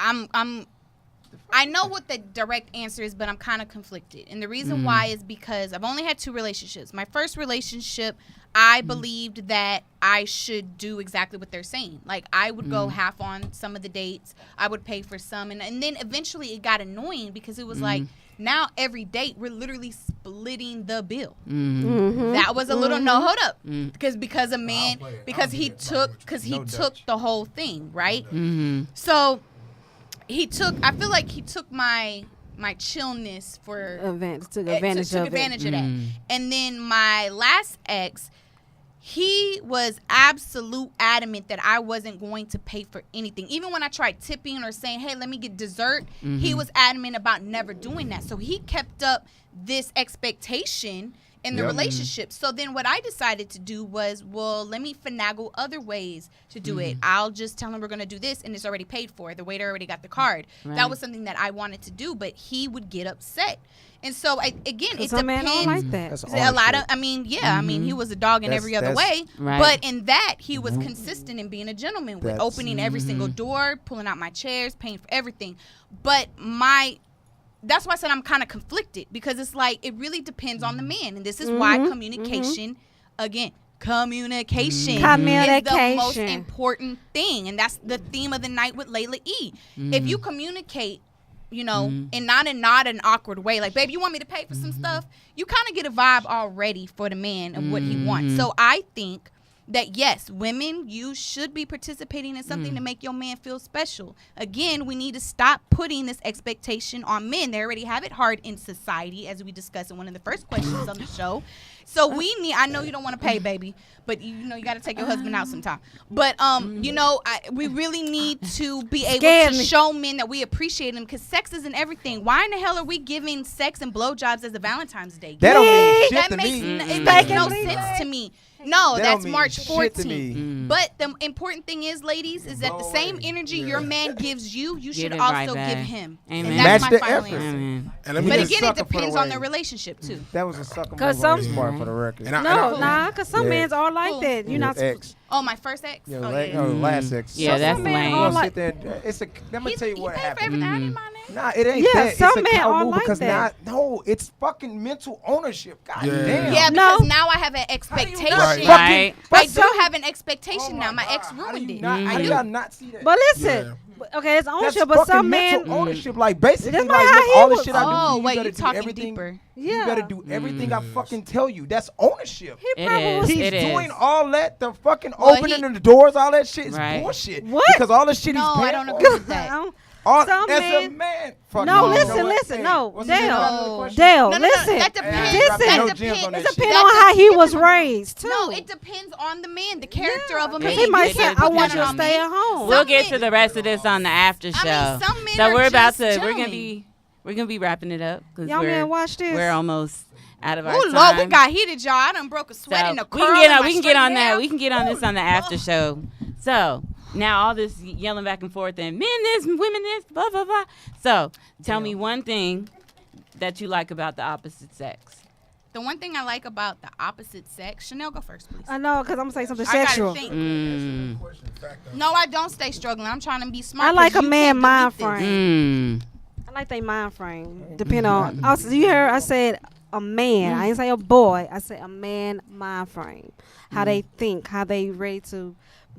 S3: I know what the direct answer is, but I'm kind of conflicted. And the reason why is because I've only had 2 relationships. My first relationship, I believed that I should do exactly what they're saying. Like, I would go half on some of the dates. I would pay for some. And then eventually it got annoying because it was like, now every date, we're literally splitting the bill. That was a little no, hold up. Because a man, because he took the whole thing, right? So he took, I feel like he took my chillness for
S2: Took advantage
S3: took
S2: of
S3: advantage
S2: it.
S3: of that. And then my last ex, he was absolute adamant that I wasn't going to pay for anything. Even when I tried tipping or saying, hey, let me get dessert, he was adamant about never doing that. So he kept up this expectation in the relationship. So then what I decided to do was, well, let me finagle other ways to do it. I'll just tell him we're going to do this and it's already paid for. The waiter already got the card.
S1: Right.
S3: That was something that I wanted to do, but he would get upset. And so, again, it
S2: Some men
S3: depends.
S2: don't like that.
S5: That's
S3: A lot of,
S5: ownership.
S3: I mean, I mean, he was a dog in every other way.
S1: Right.
S3: But in that, he was consistent in being a gentleman with
S5: That's-
S3: opening every single door, pulling out my chairs, paying for everything. But that's why I said I'm kind of conflicted, because it's like, it really depends on the man. And this is why communication, again, communication is the most important thing. And that's the theme of the night with Layla E. If you communicate, you know, and not in an awkward way, like, babe, you want me to pay for some stuff? You kind of get a vibe already for the man of what he wants. So I think that, yes, women, you should be participating in something to make your man feel special. Again, we need to stop putting this expectation on men. They already have it hard in society, as we discussed in one of the first questions on the show. So we need, I know you don't want to pay, baby, but you know, you got to take your husband out sometime. But, you know, we really need to be able to show men that we appreciate them, because sex isn't everything. Why in the hell are we giving sex and blowjobs as a Valentine's Day gift?
S5: That don't mean shit
S3: That
S5: to
S3: makes
S5: me.
S3: it makes no sense to me. No,
S5: That
S3: that's
S5: don't mean
S3: March
S5: shit to
S3: 14th.
S5: me.
S3: But the important thing is, ladies, is that the same energy your man gives you, you should
S1: it right
S3: also
S1: back.
S3: give him.
S1: Amen.
S3: And that's
S5: Match
S3: my
S5: the
S3: final
S5: effort.
S3: answer.
S1: Amen.
S4: And let me
S3: But
S4: just,
S3: again, it
S5: sucker for the
S3: depends on
S5: way.
S3: the relationship too.
S5: That was a sucker move
S2: 'Cause
S5: on his
S2: some-
S5: part, for the record.
S4: and I-
S2: No, because some
S5: Yeah.
S2: men's are like
S3: Who?
S2: that. You're not
S5: Your ex.
S3: Oh, my first ex?
S5: Yeah,
S3: Oh,
S5: like, no, last ex.
S1: Yeah,
S2: So
S1: that's
S2: some men
S1: lame.
S5: You
S2: are
S5: gonna
S2: like-
S5: sit there and, let me tell you what
S3: He paid for
S5: happened.
S3: everything. I didn't mind that.
S5: Nah, it ain't
S2: Yeah,
S5: that.
S2: some
S5: It's a
S2: men
S5: cow
S2: are
S5: move
S2: like
S5: because
S2: that.
S5: no, it's fucking mental ownership. God
S4: Yeah.
S5: damn.
S3: Yeah,
S2: No.
S3: because now I have an expectation.
S4: Right.
S1: Right.
S3: I
S5: But
S3: do
S5: some-
S3: have an expectation
S5: Oh
S3: now. My
S5: God,
S3: ex
S5: how do
S3: ruined
S5: you
S3: it.
S5: not- How
S3: I
S5: do
S3: do.
S5: y'all not see that?
S2: But listen,
S4: Yeah.
S2: okay, it's
S5: That's
S2: ownership, but
S5: fucking
S2: some men,
S5: mental ownership. Like basically,
S2: That's
S5: like
S2: not how
S5: look,
S2: he
S5: all the
S2: was-
S5: shit I do.
S3: Oh,
S5: for you,
S3: wait,
S5: gotta
S3: you
S5: do
S3: talking
S5: everything.
S3: deeper.
S5: You gotta do everything I fucking tell you. That's ownership.
S2: he
S1: It
S2: probably
S1: is.
S2: was.
S5: He's
S1: It is.
S5: doing all that, the fucking
S3: Well,
S5: opening the doors, all that shit is
S1: Right.
S5: bullshit.
S2: What?
S5: Because all the shit
S3: No,
S5: he's
S3: I
S5: paying
S3: don't
S5: for.
S3: agree with that.
S5: All,
S2: Some
S5: as a
S2: men-
S5: man. Fuck
S2: No,
S5: you. You
S2: listen,
S5: know what?
S2: listen,
S5: Hey,
S2: no,
S5: what's the name of
S2: Dale.
S5: the other question?
S2: Dale,
S3: No,
S2: listen.
S3: that depends.
S5: Hey,
S2: Listen.
S5: dropping
S3: That
S5: no
S3: depends.
S5: gems on that
S2: It
S5: shit.
S2: depends
S3: That
S2: on how he was
S3: depends.
S2: raised too.
S3: No, it depends on the man, the character of a man.
S1: He
S2: He
S3: You
S2: might
S3: can't
S2: say, "I
S3: put
S2: want
S3: that
S2: you to
S3: on
S2: stay
S3: me.
S2: at home."
S1: We'll
S3: Some
S1: get
S3: men-
S1: to the rest of this on the after show.
S3: some men
S1: So
S3: are
S1: we're about
S3: just
S1: to
S3: gentlemen.
S1: we're gonna be wrapping it up because
S2: Y'all man, watch this.
S1: we're almost out of our
S3: Oh
S1: time.
S3: Lord, we got heated, y'all. I done broke a sweat
S1: So
S3: in the
S1: we
S3: curl.
S1: can get
S3: in
S1: on.
S3: my
S1: We can get
S3: straight
S1: on that.
S3: hair.
S1: We can get on this on the after show. So now all this yelling back and forth and men this, women this, blah blah blah. So tell me one thing that you like about the opposite sex.
S3: The one thing I like about the opposite sex, Chanel, go first, please.
S2: I know, because I'm gonna say something
S3: I gotta
S2: sexual.
S3: think.
S1: Mm.
S3: No, I don't stay struggling. I'm trying to be smart.
S2: I like
S3: 'cause
S2: a
S3: you
S2: man
S3: can't
S2: mind
S3: delete this.
S2: frame.
S1: Mm.
S2: I like their mind frame. Depend on. Also, you heard I said a man. I didn't say a boy. I said a man mind frame. How they think. How they ready to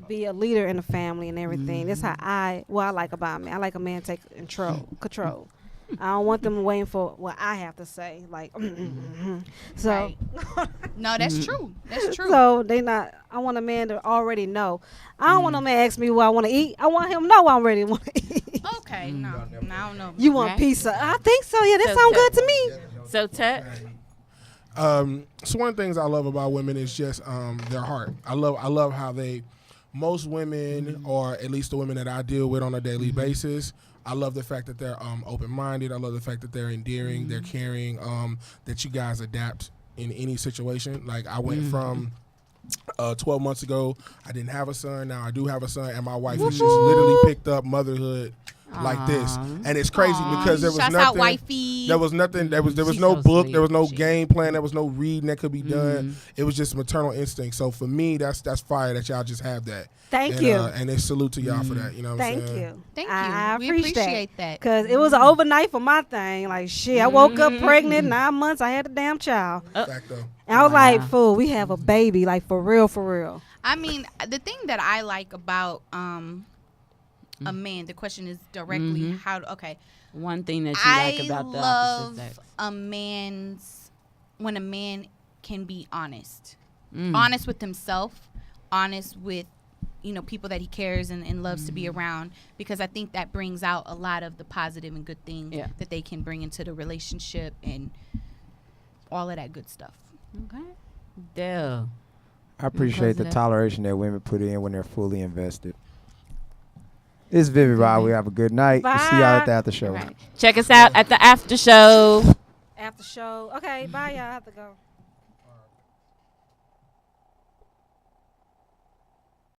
S2: be a leader in the family and everything. That's how I like about me. I like a man take control. I don't want them waiting for what I have to say. Like, so.
S3: Right. No, that's true. That's true.
S2: So they not. I want a man to already know. I don't want a man to ask me what I want to eat. I want him to know I already want to eat.
S3: Okay, no, I don't know.
S2: You want
S1: Okay.
S2: pizza? I think so. Yeah, that
S1: So
S2: sounds good
S1: tell-
S2: to me.
S1: So Tut.
S4: So one of the things I love about women is just their heart. I love how they most women, or at least the women that I deal with on a daily basis, I love the fact that they're open-minded. I love the fact that they're endearing, they're caring, that you guys adapt in any situation. Like I went from 12 months ago, I didn't have a son. Now I do have a son, and my wife has just literally picked up motherhood like this, and it's crazy because there was
S3: Shouts
S4: nothing.
S3: out wifey.
S4: There was nothing. There was
S1: She's
S4: no
S1: so
S4: book.
S1: sweet.
S4: There was no game plan. There was no reading that could be done. It was just maternal instinct. So for me, that's fire that y'all just have that.
S2: Thank
S4: And,
S2: you.
S4: And it's salute to y'all for that. You know what I'm
S2: Thank
S4: saying?
S2: you.
S3: Thank you.
S2: I
S3: We
S2: appreciate
S3: appreciate that.
S2: Because it was an overnight for my thing. Like, shit, I woke up pregnant, 9 months, I had a damn child.
S4: Fact though.
S2: And I was
S1: Wow.
S2: like, fool, we have a baby, like, for real, for real.
S3: I mean, the thing that I like about a man, the question is directly okay.
S1: One thing that you
S3: I
S1: like about the
S3: love
S1: opposite sex.
S3: when a man can be honest. Honest with himself, honest with people that he cares and loves to be around, because I think that brings out a lot of the positive and good things that they can bring into the relationship and all of that good stuff.
S1: Okay. Dale.
S5: I appreciate the
S1: that.
S5: toleration that women put in when they're fully invested. It's Vivid Vybe. We have a good night. We'll see y'all at the after show.
S1: All right. Check us out at the after show.
S2: After show. Okay, bye, y'all. I have to go.